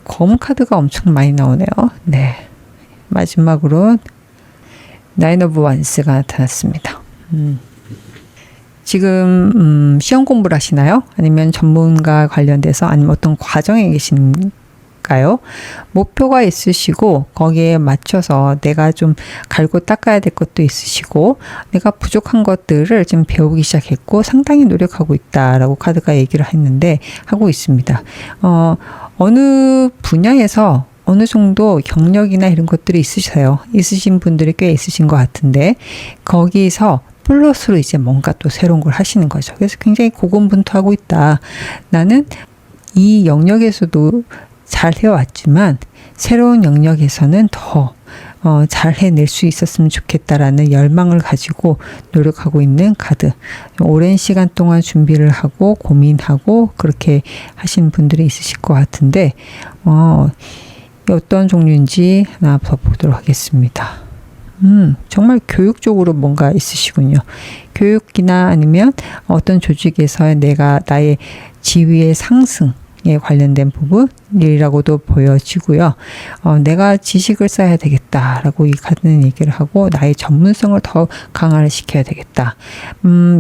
검 카드가 엄청 많이 나오네요. 네, 마지막으로 나인 오브 완스가 나타났습니다. 지금 시험 공부를 하시나요? 아니면 전문가 관련돼서 아니면 어떤 과정에 계신가요? 목표가 있으시고 거기에 맞춰서 내가 좀 갈고 닦아야 될 것도 있으시고 내가 부족한 것들을 지금 배우기 시작했고 상당히 노력하고 있다라고 카드가 얘기를 하고 있습니다. 어느 분야에서 어느 정도 경력이나 이런 것들이 있으신 분들이 꽤 있으신 것 같은데 거기서 플러스로 이제 뭔가 또 새로운 걸 하시는 거죠. 그래서 굉장히 고군분투하고 있다. 나는 이 영역에서도 잘 해왔지만 새로운 영역에서는 더 잘 해낼 수 있었으면 좋겠다라는 열망을 가지고 노력하고 있는 카드. 오랜 시간 동안 준비를 하고 고민하고 그렇게 하신 분들이 있으실 것 같은데 어떤 종류인지 하나 더 보도록 하겠습니다. 정말 교육적으로 뭔가 있으시군요. 교육이나 아니면 어떤 조직에서의 나의 지위의 상승에 관련된 부분이라고도 보여지고요. 내가 지식을 쌓아야 되겠다라고 이 카드는 얘기를 하고 나의 전문성을 더 강화를 시켜야 되겠다.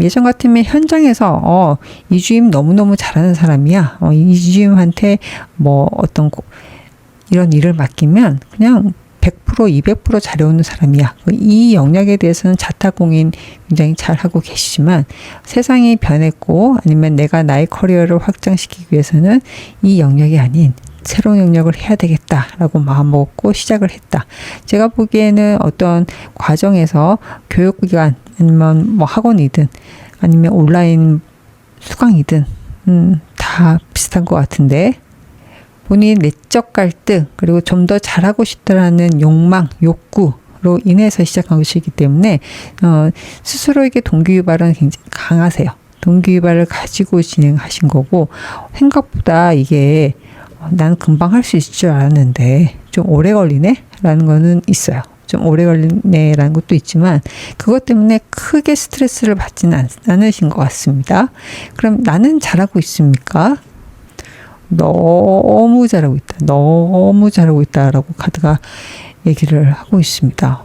예전 같으면 현장에서 이주임 너무너무 잘하는 사람이야. 이주임한테 뭐 어떤 이런 일을 맡기면 그냥 100%, 200% 잘해오는 사람이야. 이 영역에 대해서는 자타공인 굉장히 잘하고 계시지만 세상이 변했고 아니면 내가 나의 커리어를 확장시키기 위해서는 이 영역이 아닌 새로운 영역을 해야 되겠다라고 마음먹고 시작을 했다. 제가 보기에는 어떤 과정에서 교육기관 아니면 뭐 학원이든 아니면 온라인 수강이든 다 비슷한 것 같은데 본인의 내적 갈등 그리고 좀 더 잘하고 싶다라는 욕망, 욕구로 인해서 시작한 것이기 때문에 스스로에게 동기유발은 굉장히 강하세요. 동기유발을 가지고 진행하신 거고 생각보다 이게 난 금방 할 수 있을 줄 알았는데 좀 오래 걸리네? 라는 거는 있어요. 좀 오래 걸리네라는 것도 있지만 그것 때문에 크게 스트레스를 받지는 않으신 것 같습니다. 그럼 나는 잘하고 있습니까? 너무 잘하고 있다. 너무 잘하고 있다라고 카드가 얘기를 하고 있습니다.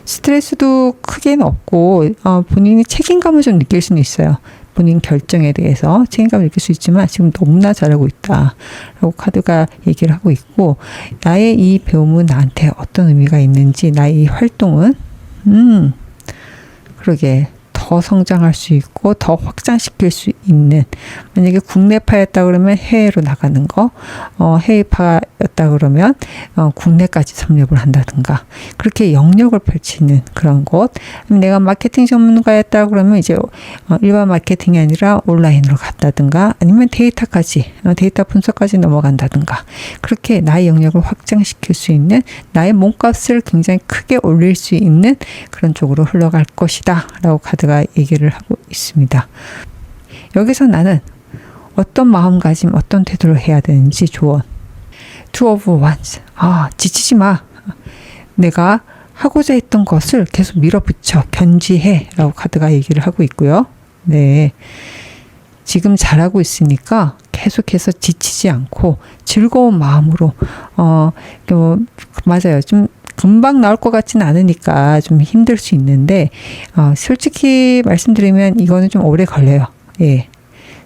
스트레스도 크게는 없고 본인이 책임감을 좀 느낄 수는 있어요. 본인 결정에 대해서 책임감을 느낄 수 있지만 지금 너무나 잘하고 있다라고 카드가 얘기를 하고 있고 나의 이 배움은 나한테 어떤 의미가 있는지 나의 이 활동은 그러게 더 성장할 수 있고 더 확장시킬 수 있는 만약에 국내파였다 그러면 해외로 나가는 거 해외파였다 그러면 국내까지 섭렵을 한다든가 그렇게 영역을 펼치는 그런 곳 내가 마케팅 전문가였다 그러면 이제 일반 마케팅이 아니라 온라인으로 갔다든가 아니면 데이터 분석까지 넘어간다든가 그렇게 나의 영역을 확장시킬 수 있는 나의 몸값을 굉장히 크게 올릴 수 있는 그런 쪽으로 흘러갈 것이다 라고 카드가 얘기를 하고 있습니다. 여기서 나는 어떤 마음가짐, 어떤 태도를 해야 되는지 조언. Two of Wands. 지치지 마. 내가 하고자 했던 것을 계속 밀어붙여, 견지해. 라고 카드가 얘기를 하고 있고요. 네. 지금 잘하고 있으니까 계속해서 지치지 않고 즐거운 마음으로, 맞아요. 좀 금방 나올 것 같지는 않으니까 좀 힘들 수 있는데 솔직히 말씀드리면 이거는 좀 오래 걸려요. 예,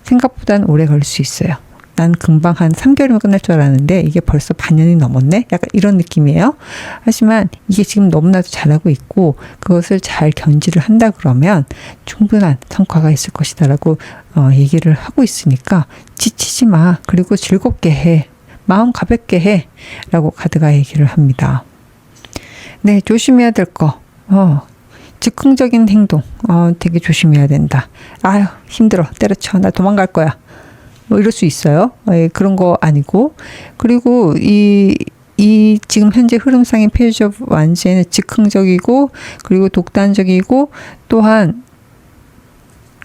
생각보다는 오래 걸릴 수 있어요. 난 금방 한 3개월이면 끝날 줄 알았는데 이게 벌써 반년이 넘었네? 약간 이런 느낌이에요. 하지만 이게 지금 너무나도 잘하고 있고 그것을 잘 견지를 한다 그러면 충분한 성과가 있을 것이다 라고 얘기를 하고 있으니까 지치지 마. 그리고 즐겁게 해. 마음 가볍게 해 라고 카드가 얘기를 합니다. 네, 조심해야 될 거. 즉흥적인 행동. 되게 조심해야 된다. 아유, 힘들어. 때려쳐. 나 도망갈 거야. 뭐 이럴 수 있어요. 그런 거 아니고. 그리고 이 지금 현재 흐름상의 페이지 오브 완즈에는 즉흥적이고, 그리고 독단적이고, 또한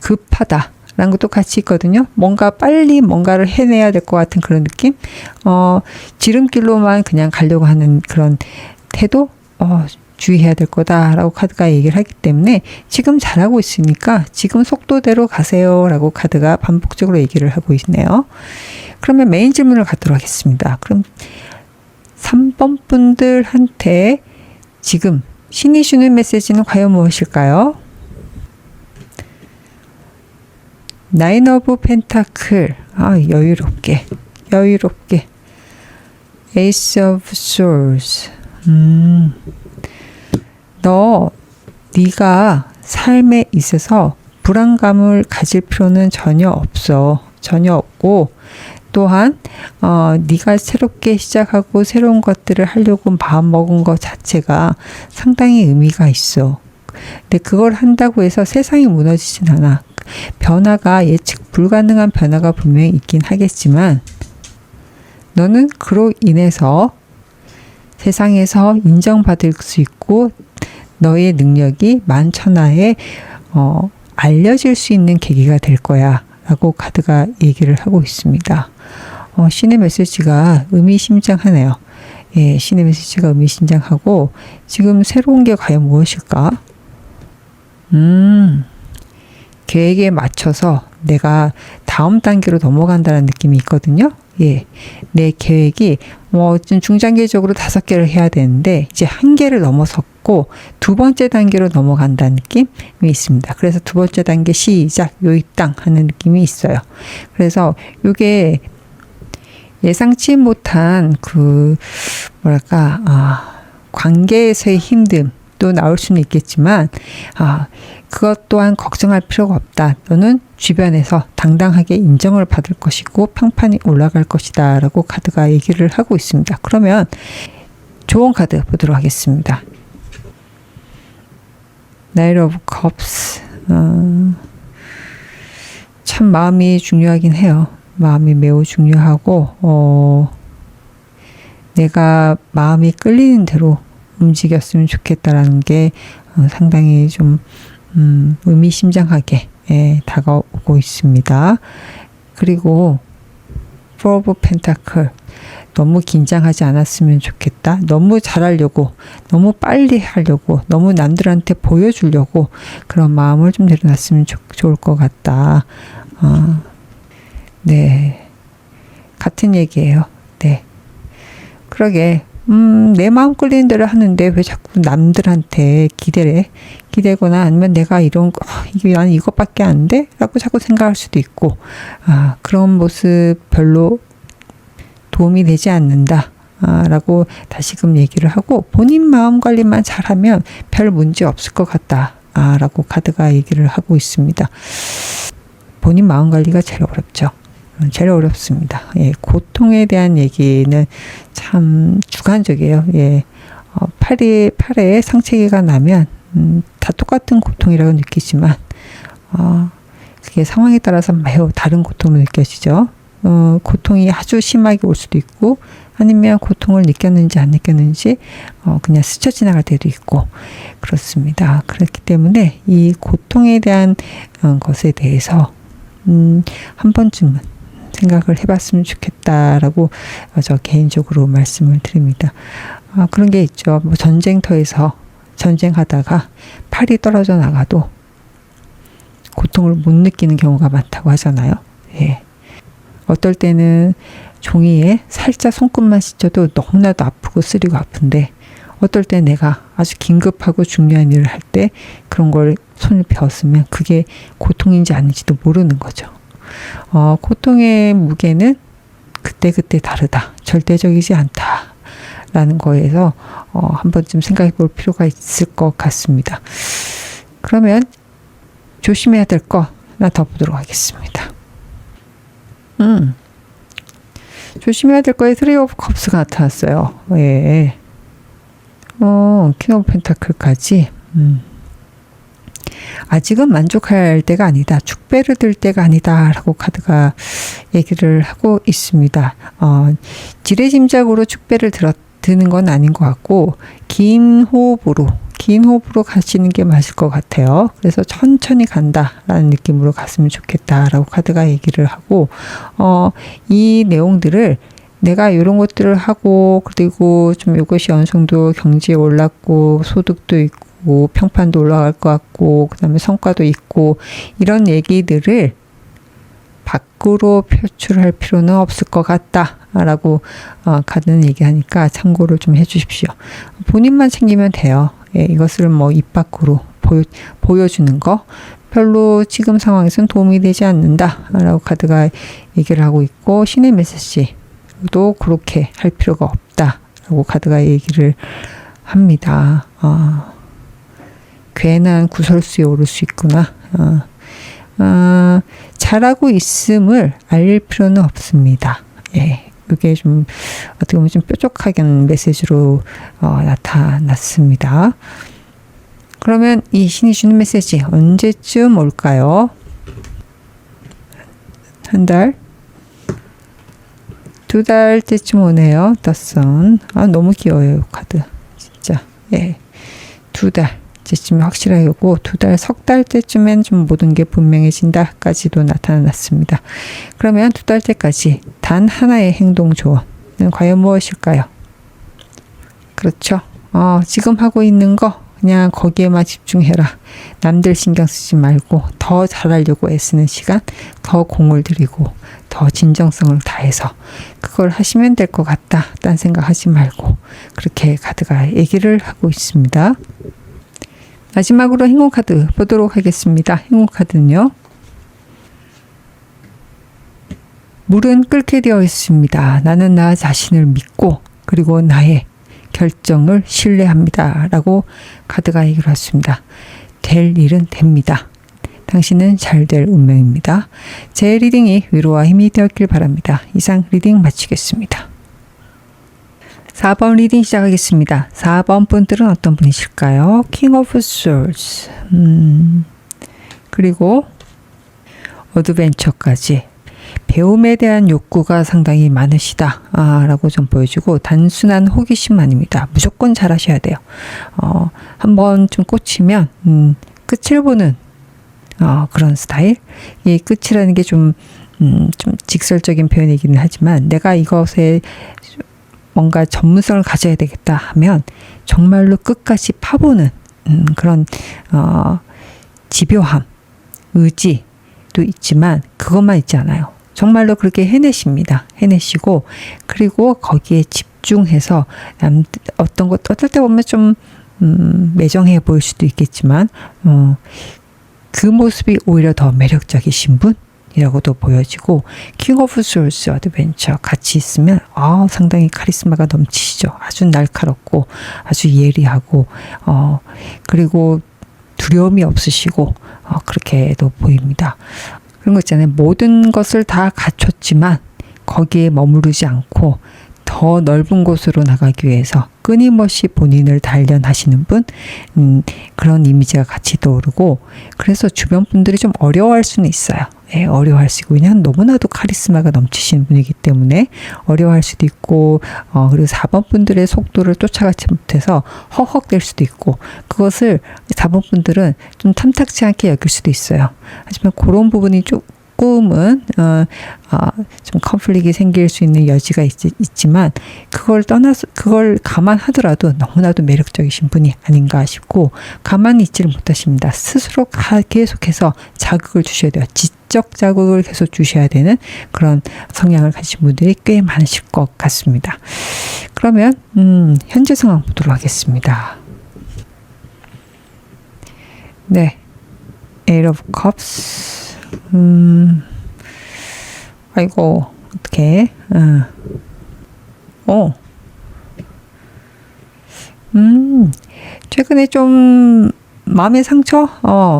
급하다 라는 것도 같이 있거든요. 뭔가 빨리 뭔가를 해내야 될 것 같은 그런 느낌? 지름길로만 그냥 가려고 하는 그런 태도? 주의해야 될 거다라고 카드가 얘기를 하기 때문에 지금 잘하고 있으니까 지금 속도대로 가세요 라고 카드가 반복적으로 얘기를 하고 있네요. 그러면 메인 질문을 갖도록 하겠습니다. 그럼 3번 분들한테 지금 신이 주는 메시지는 과연 무엇일까요? 나인 오브 펜타클. 여유롭게. 에이스 오브 솔스. 네가 삶에 있어서 불안감을 가질 필요는 전혀 없고, 또한 네가 새롭게 시작하고 새로운 것들을 하려고 마음먹은 것 자체가 상당히 의미가 있어. 근데 그걸 한다고 해서 세상이 무너지진 않아. 변화가 예측 불가능한 변화가 분명히 있긴 하겠지만 너는 그로 인해서 세상에서 인정받을 수 있고 너의 능력이 만천하에 알려질 수 있는 계기가 될 거야 라고 카드가 얘기를 하고 있습니다. 신의 메시지가 의미심장하네요. 예, 신의 메시지가 의미심장하고 지금 새로운 게 과연 무엇일까? 계획에 맞춰서 내가 다음 단계로 넘어간다는 느낌이 있거든요. 예, 내 계획이 좀 중장기적으로 5개를 해야 되는데 이제 1개를 넘어섰고 2번째 단계로 넘어간다는 느낌이 있습니다. 그래서 2번째 단계 시작 요입당 하는 느낌이 있어요. 그래서 이게 예상치 못한 관계에서의 힘듦도 나올 수는 있겠지만 그것 또한 걱정할 필요가 없다. 너는 주변에서 당당하게 인정을 받을 것이고 평판이 올라갈 것이다 라고 카드가 얘기를 하고 있습니다. 그러면 좋은 카드 보도록 하겠습니다. 나이트 오브 컵스. 참 마음이 중요하긴 해요. 마음이 매우 중요하고 내가 마음이 끌리는 대로 움직였으면 좋겠다라는 게 상당히 좀 의미심장하게 다가오고 있습니다. 그리고 Four of Pentacle. 너무 긴장하지 않았으면 좋겠다. 너무 잘하려고, 너무 빨리 하려고, 너무 남들한테 보여주려고 그런 마음을 좀 내려놨으면 좋을 것 같다. 네. 같은 얘기예요. 네. 그러게. 내 마음 끌리는 대로 하는데 왜 자꾸 남들한테 기대거나 아니면 내가 나는 이것밖에 안 돼? 라고 자꾸 생각할 수도 있고, 그런 모습 별로 도움이 되지 않는다. 라고 다시금 얘기를 하고, 본인 마음 관리만 잘하면 별 문제 없을 것 같다. 라고 카드가 얘기를 하고 있습니다. 본인 마음 관리가 제일 어렵죠. 제일 어렵습니다. 예, 고통에 대한 얘기는 참 주관적이에요. 예, 팔에 상처가 나면 다 똑같은 고통이라고 느끼지만 그게 상황에 따라서 매우 다른 고통으로 느껴지죠. 고통이 아주 심하게 올 수도 있고 아니면 고통을 느꼈는지 안 느꼈는지 그냥 스쳐 지나갈 때도 있고 그렇습니다. 그렇기 때문에 이 고통에 대한 것에 대해서 한 번쯤은 생각을 해봤으면 좋겠다라고 저 개인적으로 말씀을 드립니다. 그런 게 있죠. 뭐 전쟁터에서 전쟁하다가 팔이 떨어져 나가도 고통을 못 느끼는 경우가 많다고 하잖아요. 예. 어떨 때는 종이에 살짝 손끝만 씻어도 너무나도 아프고 쓰리고 아픈데 어떨 때 내가 아주 긴급하고 중요한 일을 할 때 그런 걸 손을 베었으면 그게 고통인지 아닌지도 모르는 거죠. 고통의 무게는 그때그때 다르다. 절대적이지 않다. 라는 거에서 한 번쯤 생각해 볼 필요가 있을 것 같습니다. 그러면 조심해야 될 거 하나 더 보도록 하겠습니다. 조심해야 될 거에 쓰리 오브 컵스가 나타났어요. 예. 킹 오브 펜타클까지. 아직은 만족할 때가 아니다. 축배를 들 때가 아니다. 라고 카드가 얘기를 하고 있습니다. 지레짐작으로 축배를 드는 건 아닌 것 같고, 긴 호흡으로 가시는 게 맞을 것 같아요. 그래서 천천히 간다라는 느낌으로 갔으면 좋겠다라고 카드가 얘기를 하고, 이 내용들을 내가 이런 것들을 하고, 그리고 좀 이것이 어느 정도 경제에 올랐고, 소득도 있고, 평판도 올라갈 것 같고, 그 다음에 성과도 있고, 이런 얘기들을 밖으로 표출할 필요는 없을 것 같다. 라고 카드는 얘기하니까 참고를 좀 해주십시오. 본인만 챙기면 돼요. 예, 이것을 뭐 입 밖으로 보여주는 거 별로 지금 상황에서는 도움이 되지 않는다. 라고 카드가 얘기를 하고 있고, 신의 메시지도 그렇게 할 필요가 없다. 라고 카드가 얘기를 합니다. 괜한 구설수에 오를 수 있구나. 잘하고 있음을 알릴 필요는 없습니다. 예. 이게 좀 어떻게 보면 좀 뾰족하게 메시지로 나타났습니다. 그러면 이 신이 주는 메시지 언제쯤 올까요? 한 달? 2달째쯤 오네요. 더선. 너무 귀여워요. 카드. 진짜. 예. 2달째쯤 확실하게 오고 2달, 석 달 때쯤엔 좀 모든 게 분명해진다까지도 나타났습니다. 그러면 2달 때까지 단 하나의 행동 조언은 과연 무엇일까요? 그렇죠. 지금 하고 있는 거 그냥 거기에만 집중해라. 남들 신경 쓰지 말고 더 잘하려고 애쓰는 시간, 더 공을 들이고 더 진정성을 다해서 그걸 하시면 될 것 같다. 딴 생각하지 말고 그렇게 카드가 얘기를 하고 있습니다. 마지막으로 행운 카드 보도록 하겠습니다. 행운 카드는요. 물은 끓게 되어 있습니다. 나는 나 자신을 믿고 그리고 나의 결정을 신뢰합니다. 라고 카드가 얘기를 했습니다. 될 일은 됩니다. 당신은 잘 될 운명입니다. 제 리딩이 위로와 힘이 되었길 바랍니다. 이상 리딩 마치겠습니다. 4번 리딩 시작하겠습니다. 4번 분들은 어떤 분이실까요? 킹 오브 솔스 그리고 어드벤처까지 배움에 대한 욕구가 상당히 많으시다 라고 좀 보여주고 단순한 호기심 아닙니다. 무조건 잘하셔야 돼요. 한번 좀 꽂히면 끝을 보는 그런 스타일. 이 끝이라는 게 좀 직설적인 표현이기는 하지만 내가 이것에 뭔가 전문성을 가져야 되겠다 하면 정말로 끝까지 파보는 그런 집요함, 의지도 있지만 그것만 있지 않아요. 정말로 그렇게 해내십니다. 해내시고 그리고 거기에 집중해서 어떤 것 어떨 때 보면 좀 매정해 보일 수도 있겠지만 그 모습이 오히려 더 매력적이신 분이라고도 보여지고 킹 오브 솔스 어드벤처 같이 있으면 상당히 카리스마가 넘치시죠. 아주 날카롭고 아주 예리하고 그리고 두려움이 없으시고 그렇게도 보입니다. 그런 거 있잖아요. 모든 것을 다 갖췄지만 거기에 머무르지 않고 더 넓은 곳으로 나가기 위해서 끊임없이 본인을 단련하시는 분, 그런 이미지가 같이 떠오르고 그래서 주변 분들이 좀 어려워할 수는 있어요. 예, 어려워할 수 있고 그냥 너무나도 카리스마가 넘치시는 분이기 때문에 어려워할 수도 있고 그리고 4번 분들의 속도를 쫓아가지 못해서 허헉될 수도 있고 그것을 4번 분들은 좀 탐탁치 않게 여길 수도 있어요. 하지만 그런 부분이 조금은 좀 컨플릭이 생길 수 있는 여지가 있지만 그걸 떠나서 그걸 감안하더라도 너무나도 매력적이신 분이 아닌가 싶고 가만히 있지를 못하십니다. 스스로 계속해서 자극을 주셔야 돼요. 지적 자극을 계속 주셔야 되는 그런 성향을 가지신 분들이 꽤 많으실 것 같습니다. 그러면 현재 상황 보도록 하겠습니다. 네, Eight of Cups. 아이고 어떡해. 최근에 좀 마음의 상처,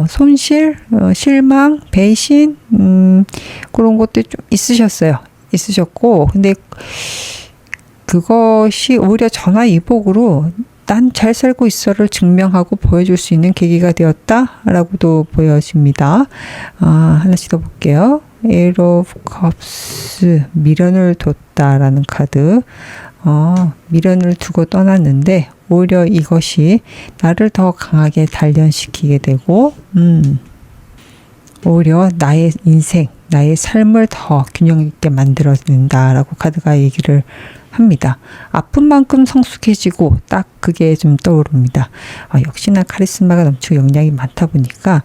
손실, 실망, 배신 그런 것들이 좀 있으셨어요. 있으셨고, 근데 그것이 오히려 전화위복으로 난 잘 살고 있어를 증명하고 보여줄 수 있는 계기가 되었다라고도 보여집니다. 하나씩 더 볼게요. Eight of Cups, 미련을 뒀다라는 카드. 미련을 두고 떠났는데 오히려 이것이 나를 더 강하게 단련시키게 되고, 오히려 나의 인생, 나의 삶을 더 균형 있게 만들어낸다라고 카드가 얘기를 합니다. 아픈 만큼 성숙해지고 딱 그게 좀 떠오릅니다. 역시나 카리스마가 넘치고 역량이 많다 보니까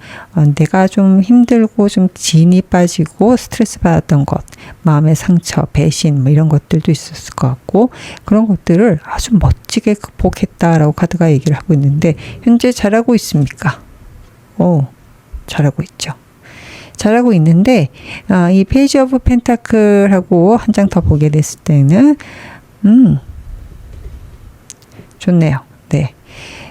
내가 좀 힘들고 좀 진이 빠지고 스트레스 받았던 것, 마음의 상처, 배신 뭐 이런 것들도 있었을 것 같고, 그런 것들을 아주 멋지게 극복했다라고 카드가 얘기를 하고 있는데, 현재 잘하고 있습니까? 잘하고 있죠. 잘하고 있는데, 이 페이지 오브 펜타클하고 한 장 더 보게 됐을 때는 좋네요. 네.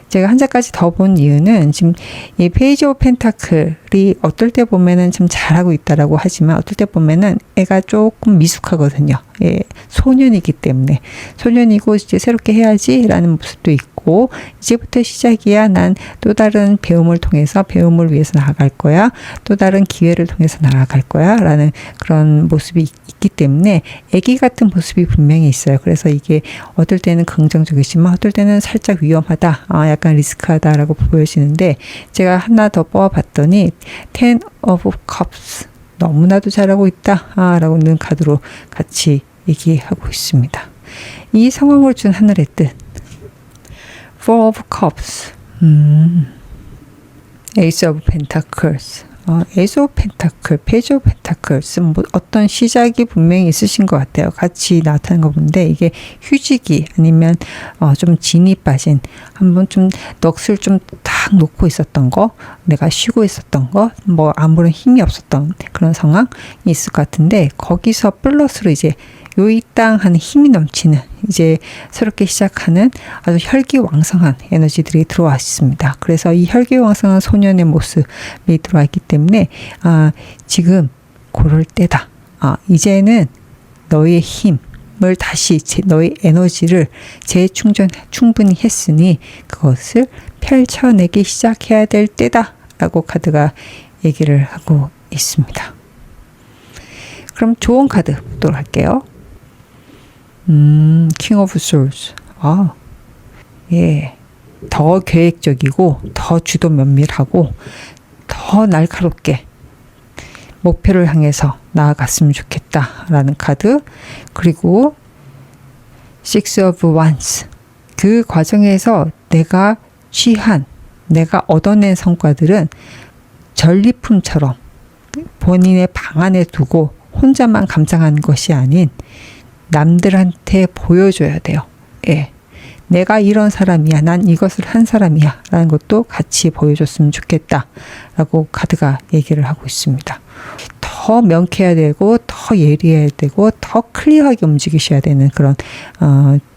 제가 한 장까지 더 본 이유는 지금 이 페이지 오브 펜타클이 어떨 때 보면은 좀 잘하고 있다라고 하지만 어떨 때 보면은 애가 조금 미숙하거든요. 예, 소년이기 때문에. 소년이고 이제 새롭게 해야지라는 모습도 있고, 이제부터 시작이야. 난 또 다른 배움을 통해서 배움을 위해서 나아갈 거야. 또 다른 기회를 통해서 나아갈 거야. 라는 그런 모습이 있기 때문에 애기 같은 모습이 분명히 있어요. 그래서 이게 어떨 때는 긍정적이지만 어떨 때는 살짝 위험하다. 약간 리스크하다라고 보여지는데, 제가 하나 더 뽑아봤더니 Ten of Cups, 너무나도 잘하고 있다 라고는 카드로 같이 얘기하고 있습니다. 이 상황을 준 하늘의 뜻, Four of Cups, Ace of Pentacles, Ace of Pentacle, Page of Pentacles, 뭐 어떤 시작이 분명히 있으신 것 같아요. 같이 나타난 거 보는데, 이게 휴지기 아니면 좀 진이 빠진, 한번 좀 넋을 좀 탁 놓고 있었던 거, 내가 쉬고 있었던 거, 뭐 아무런 힘이 없었던 그런 상황이 있을 것 같은데, 거기서 플러스로 이제 요이 땅 하는 힘이 넘치는, 이제 새롭게 시작하는 아주 혈기왕성한 에너지들이 들어와 있습니다. 그래서 이 혈기왕성한 소년의 모습이 들어와 있기 때문에 지금 고를 때다. 이제는 너의 힘을 다시 너의 에너지를 재충전 충분히 했으니 그것을 펼쳐내기 시작해야 될 때다 라고 카드가 얘기를 하고 있습니다. 그럼 좋은 카드 보도록 할게요. King of Swords. 예. 더 계획적이고, 더 주도 면밀하고, 더 날카롭게 목표를 향해서 나아갔으면 좋겠다라는 카드. 그리고 Six of Wands. 그 과정에서 내가 얻어낸 성과들은 전리품처럼 본인의 방 안에 두고 혼자만 감상하는 것이 아닌 남들한테 보여줘야 돼요. 예. 내가 이런 사람이야. 난 이것을 한 사람이야. 라는 것도 같이 보여줬으면 좋겠다. 라고 카드가 얘기를 하고 있습니다. 더 명쾌해야 되고, 더 예리해야 되고, 더 클리어하게 움직이셔야 되는 그런,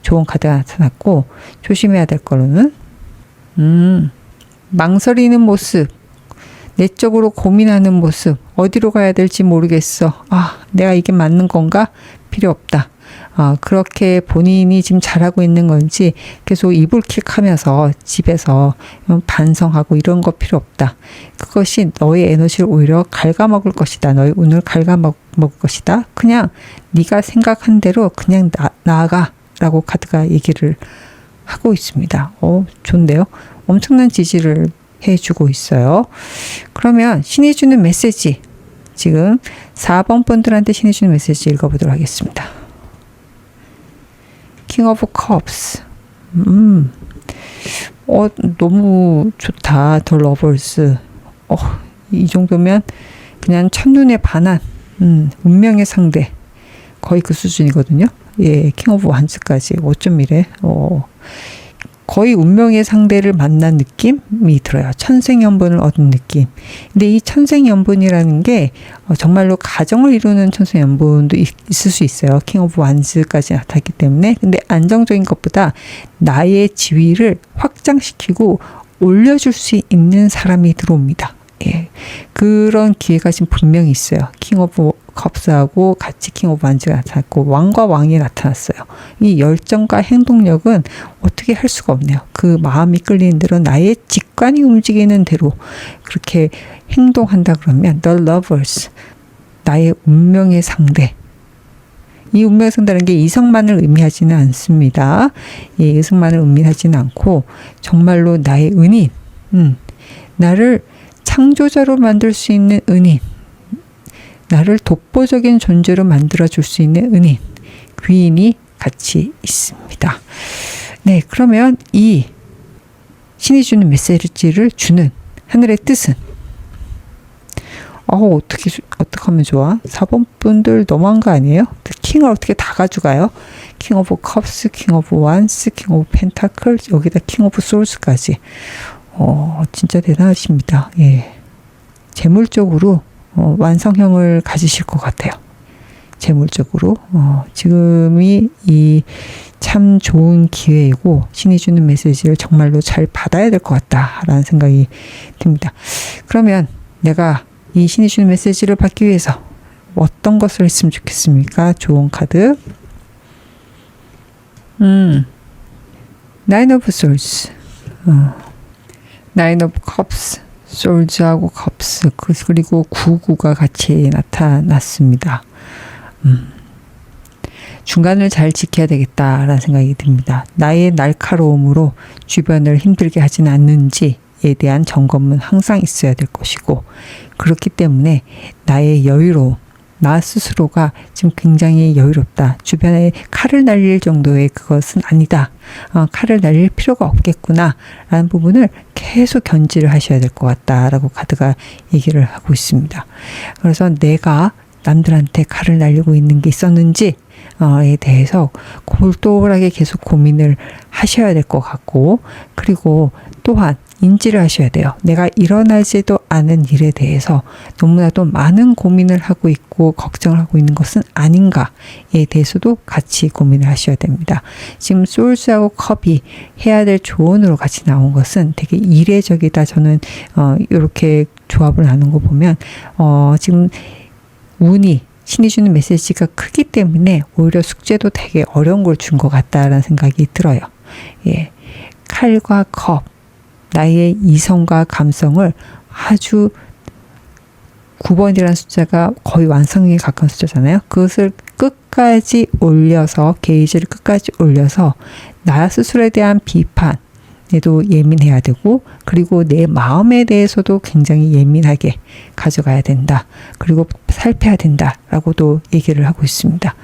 좋은 카드가 나타났고, 조심해야 될 거로는, 망설이는 모습, 내적으로 고민하는 모습, 어디로 가야 될지 모르겠어. 내가 이게 맞는 건가? 필요 없다. 그렇게 본인이 지금 잘하고 있는 건지 계속 이불킥하면서 집에서 반성하고 이런 거 필요 없다. 그것이 너의 에너지를 오히려 갉아먹을 것이다. 너의 운을 갉아먹을 것이다. 그냥 네가 생각한 대로 그냥 나아가 라고 카드가 얘기를 하고 있습니다. 좋은데요? 엄청난 지지를 해주고 있어요. 그러면 신이 주는 메시지, 지금 4번 분들한테 신이 주는 메시지 읽어보도록 하겠습니다. King of Cups. 너무 좋다. The Lovers. 이 정도면 그냥 첫눈에 반한 운명의 상대, 거의 그 수준이거든요. 예, King of Wands까지 5.1에 거의 운명의 상대를 만난 느낌이 들어요. 천생연분을 얻은 느낌. 근데 이 천생연분이라는 게 정말로 가정을 이루는 천생연분도 있을 수 있어요. 킹 오브 완즈까지 나타났기 때문에. 근데 안정적인 것보다 나의 지위를 확장시키고 올려줄 수 있는 사람이 들어옵니다. 예. 그런 기회가 지금 분명히 있어요. 킹 오브 컵스하고 같이 킹 오브 완즈가 나타났고 왕과 왕이 나타났어요. 이 열정과 행동력은 어떻게 할 수가 없네요. 그 마음이 끌리는 대로 나의 직관이 움직이는 대로 그렇게 행동한다 그러면 the lovers, 나의 운명의 상대, 이 운명의 상대라는 게 이성만을 의미하지는 않습니다. 이 이성만을 의미하지는 않고 정말로 나의 은인, 나를 창조자로 만들 수 있는 은인, 나를 독보적인 존재로 만들어줄 수 있는 은인, 귀인이 같이 있습니다. 네, 그러면 이 신이 주는 메시지를 주는 하늘의 뜻은 어떻게 하면 좋아? 4번 분들 너무한 거 아니에요? 킹을 어떻게 다 가져가요? 킹 오브 컵스, 킹 오브 완스, 킹 오브 펜타클, 여기다 킹 오브 소울스까지. 진짜 대단하십니다. 예. 재물적으로 완성형을 가지실 것 같아요. 재물적으로. 지금이 이 참 좋은 기회이고 신이 주는 메시지를 정말로 잘 받아야 될 것 같다라는 생각이 듭니다. 그러면 내가 이 신이 주는 메시지를 받기 위해서 어떤 것을 했으면 좋겠습니까? 좋은 카드. 나인 오브 솔스. 나인 오브 컵스. 솔즈하고 컵스. 그리고 99가 같이 나타났습니다. 중간을 잘 지켜야 되겠다라는 생각이 듭니다. 나의 날카로움으로 주변을 힘들게 하지는 않는지에 대한 점검은 항상 있어야 될 것이고, 그렇기 때문에 나의 여유로움, 나 스스로가 지금 굉장히 여유롭다. 주변에 칼을 날릴 정도의 그것은 아니다. 칼을 날릴 필요가 없겠구나. 라는 부분을 계속 견지를 하셔야 될 것 같다라고 카드가 얘기를 하고 있습니다. 그래서 내가 남들한테 칼을 날리고 있는 게 있었는지에 대해서 골똘하게 계속 고민을 하셔야 될 것 같고, 그리고 또한 인지를 하셔야 돼요. 내가 일어나지도 않은 일에 대해서 너무나도 많은 고민을 하고 있고 걱정을 하고 있는 것은 아닌가에 대해서도 같이 고민을 하셔야 됩니다. 지금 소울스하고 컵이 해야 될 조언으로 같이 나온 것은 되게 이례적이다. 저는 이렇게 조합을 나눈 거 보면 지금 운이 신이 주는 메시지가 크기 때문에 오히려 숙제도 되게 어려운 걸 준 것 같다라는 생각이 들어요. 예, 칼과 컵, 나의 이성과 감성을 아주 9번이라는 숫자가 거의 완성에 가까운 숫자잖아요. 그것을 끝까지 올려서, 게이지를 끝까지 올려서 나 스스로에 대한 비판에도 예민해야 되고, 그리고 내 마음에 대해서도 굉장히 예민하게 가져가야 된다. 그리고 살펴야 된다라고도 얘기를 하고 있습니다.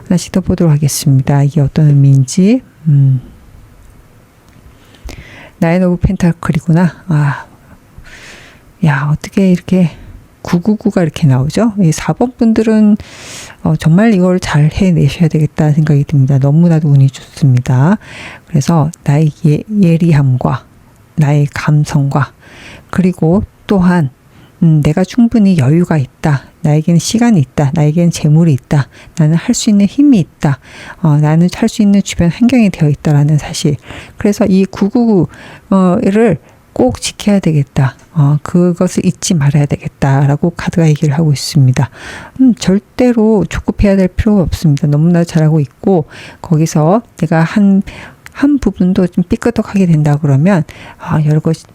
하나씩 더 보도록 하겠습니다. 이게 어떤 의미인지. 나인 오브 펜타클이구나. 야, 어떻게 이렇게 999가 이렇게 나오죠? 이 4번 분들은 정말 이걸 잘 해내셔야 되겠다는 생각이 듭니다. 너무나도 운이 좋습니다. 그래서 나의 예리함과 나의 감성과, 그리고 또한 내가 충분히 여유가 있다. 나에게는 시간이 있다. 나에게는 재물이 있다. 나는 할 수 있는 힘이 있다. 나는 할 수 있는 주변 환경이 되어 있다라는 사실. 그래서 이 999를 꼭 지켜야 되겠다. 그것을 잊지 말아야 되겠다라고 카드가 얘기를 하고 있습니다. 절대로 조급해야 될 필요가 없습니다. 너무나 잘하고 있고, 거기서 내가 한 부분도 좀 삐끄덕하게 된다 그러면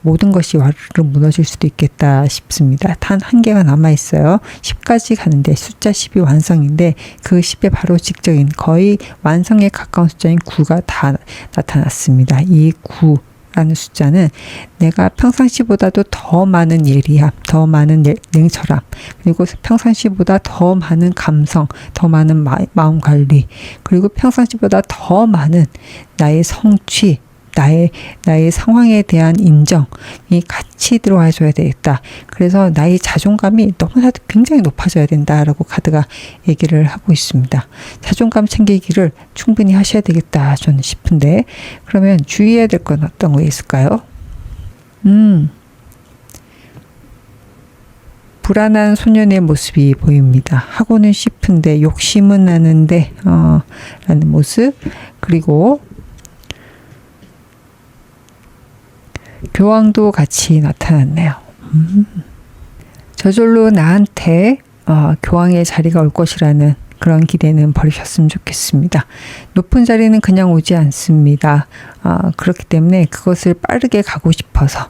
모든 것이 와르르 무너질 수도 있겠다 싶습니다. 단 한 개가 남아있어요. 10까지 가는데 숫자 10이 완성인데 그 10의 바로 직접인 거의 완성에 가까운 숫자인 9가 다 나타났습니다. 이 9라는 숫자는 내가 평상시보다도 더 많은 예리함, 더 많은 냉철함, 그리고 평상시보다 더 많은 감성, 더 많은 마음 관리, 그리고 평상시보다 더 많은 나의 성취, 나의 상황에 대한 인정이 같이 들어와줘야 되겠다. 그래서 나의 자존감이 너무나도 굉장히 높아져야 된다라고 카드가 얘기를 하고 있습니다. 자존감 챙기기를 충분히 하셔야 되겠다 저는 싶은데, 그러면 주의해야 될 건 어떤 거 있을까요? 불안한 소년의 모습이 보입니다. 하고는 싶은데 욕심은 나는데 라는 모습, 그리고 교황도 같이 나타났네요. 저절로 나한테 교황의 자리가 올 것이라는 그런 기대는 버리셨으면 좋겠습니다. 높은 자리는 그냥 오지 않습니다. 그렇기 때문에 그것을 빠르게 가고 싶어서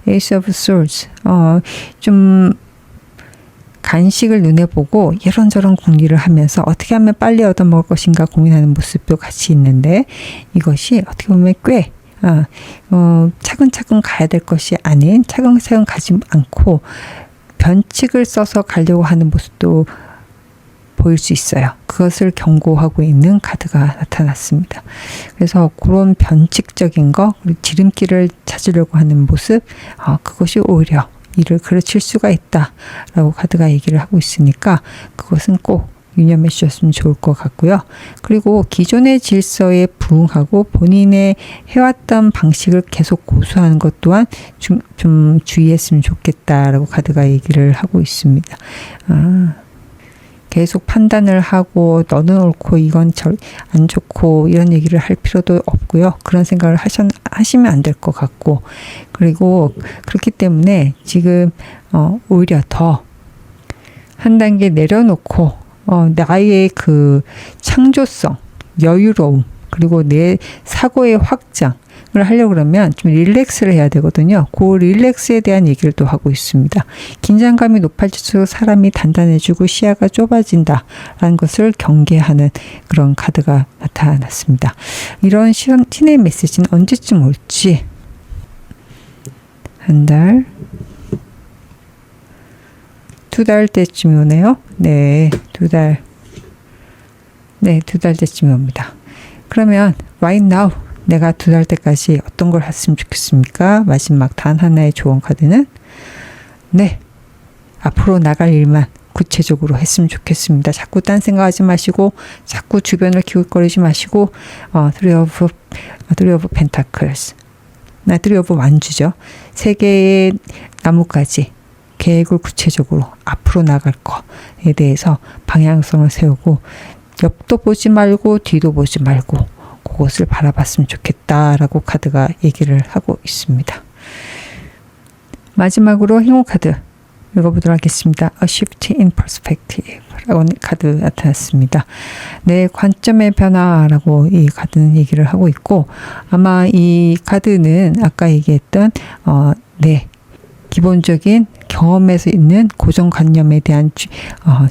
Ace of Swords 좀 간식을 눈에 보고 이런저런 궁리를 하면서 어떻게 하면 빨리 얻어먹을 것인가 고민하는 모습도 같이 있는데, 이것이 어떻게 보면 꽤 차근차근 가야 될 것이 아닌, 차근차근 가지 않고 변칙을 써서 가려고 하는 모습도 보일 수 있어요. 그것을 경고하고 있는 카드가 나타났습니다. 그래서 그런 변칙적인 거, 지름길을 찾으려고 하는 모습, 그것이 오히려 이를 그르칠 수가 있다라고 카드가 얘기를 하고 있으니까 그것은 꼭 유념해 주셨으면 좋을 것 같고요. 그리고 기존의 질서에 부응하고 본인의 해왔던 방식을 계속 고수하는 것 또한 좀 주의했으면 좋겠다라고 카드가 얘기를 하고 있습니다. 계속 판단을 하고 너는 옳고 이건 안 좋고 이런 얘기를 할 필요도 없고요. 그런 생각을 하시면 안 될 것 같고, 그리고 그렇기 때문에 지금 오히려 더 한 단계 내려놓고 나의 그 창조성, 여유로움, 그리고 내 사고의 확장을 하려고 그러면 좀 릴렉스를 해야 되거든요. 그 릴렉스에 대한 얘기를 또 하고 있습니다. 긴장감이 높아질수록 사람이 단단해지고 시야가 좁아진다라는 것을 경계하는 그런 카드가 나타났습니다. 이런 신의 메시지는 언제쯤 올지, 한 달, 2달 때쯤이 오네요. 네, 2달. 네, 2달 때쯤이 옵니다. 그러면 right now 내가 2달 때까지 어떤 걸 했으면 좋겠습니까? 마지막 단 하나의 조언 카드는 네, 앞으로 나갈 일만 구체적으로 했으면 좋겠습니다. 자꾸 딴 생각하지 마시고, 자꾸 주변을 기웃거리지 마시고, Three of Pentacles, Three of 완주죠. 세 개의 나무까지 계획을 구체적으로 앞으로 나갈 거에 대해서 방향성을 세우고, 옆도 보지 말고 뒤도 보지 말고 그것을 바라봤으면 좋겠다라고 카드가 얘기를 하고 있습니다. 마지막으로 행운 카드 읽어보도록 하겠습니다. A Shift in Perspective 라고 카드 나타났습니다. 내 관점의 변화라고 이 카드는 얘기를 하고 있고, 아마 이 카드는 아까 얘기했던 네, 기본적인 경험에서 있는 고정관념에 대한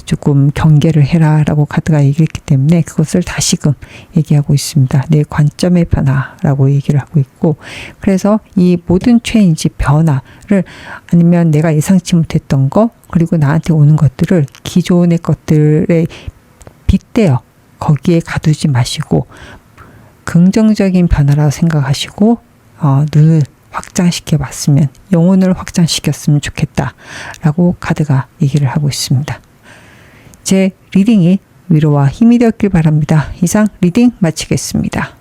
조금 경계를 해라라고 카드가 얘기했기 때문에 그것을 다시금 얘기하고 있습니다. 내 관점의 변화라고 얘기를 하고 있고, 그래서 이 모든 체인지, 변화를, 아니면 내가 예상치 못했던 거, 그리고 나한테 오는 것들을 기존의 것들에 빗대어 거기에 가두지 마시고 긍정적인 변화라고 생각하시고 눈을 확장시켜 봤으면, 영혼을 확장시켰으면 좋겠다라고 카드가 얘기를 하고 있습니다. 제 리딩이 위로와 힘이 되었길 바랍니다. 이상 리딩 마치겠습니다.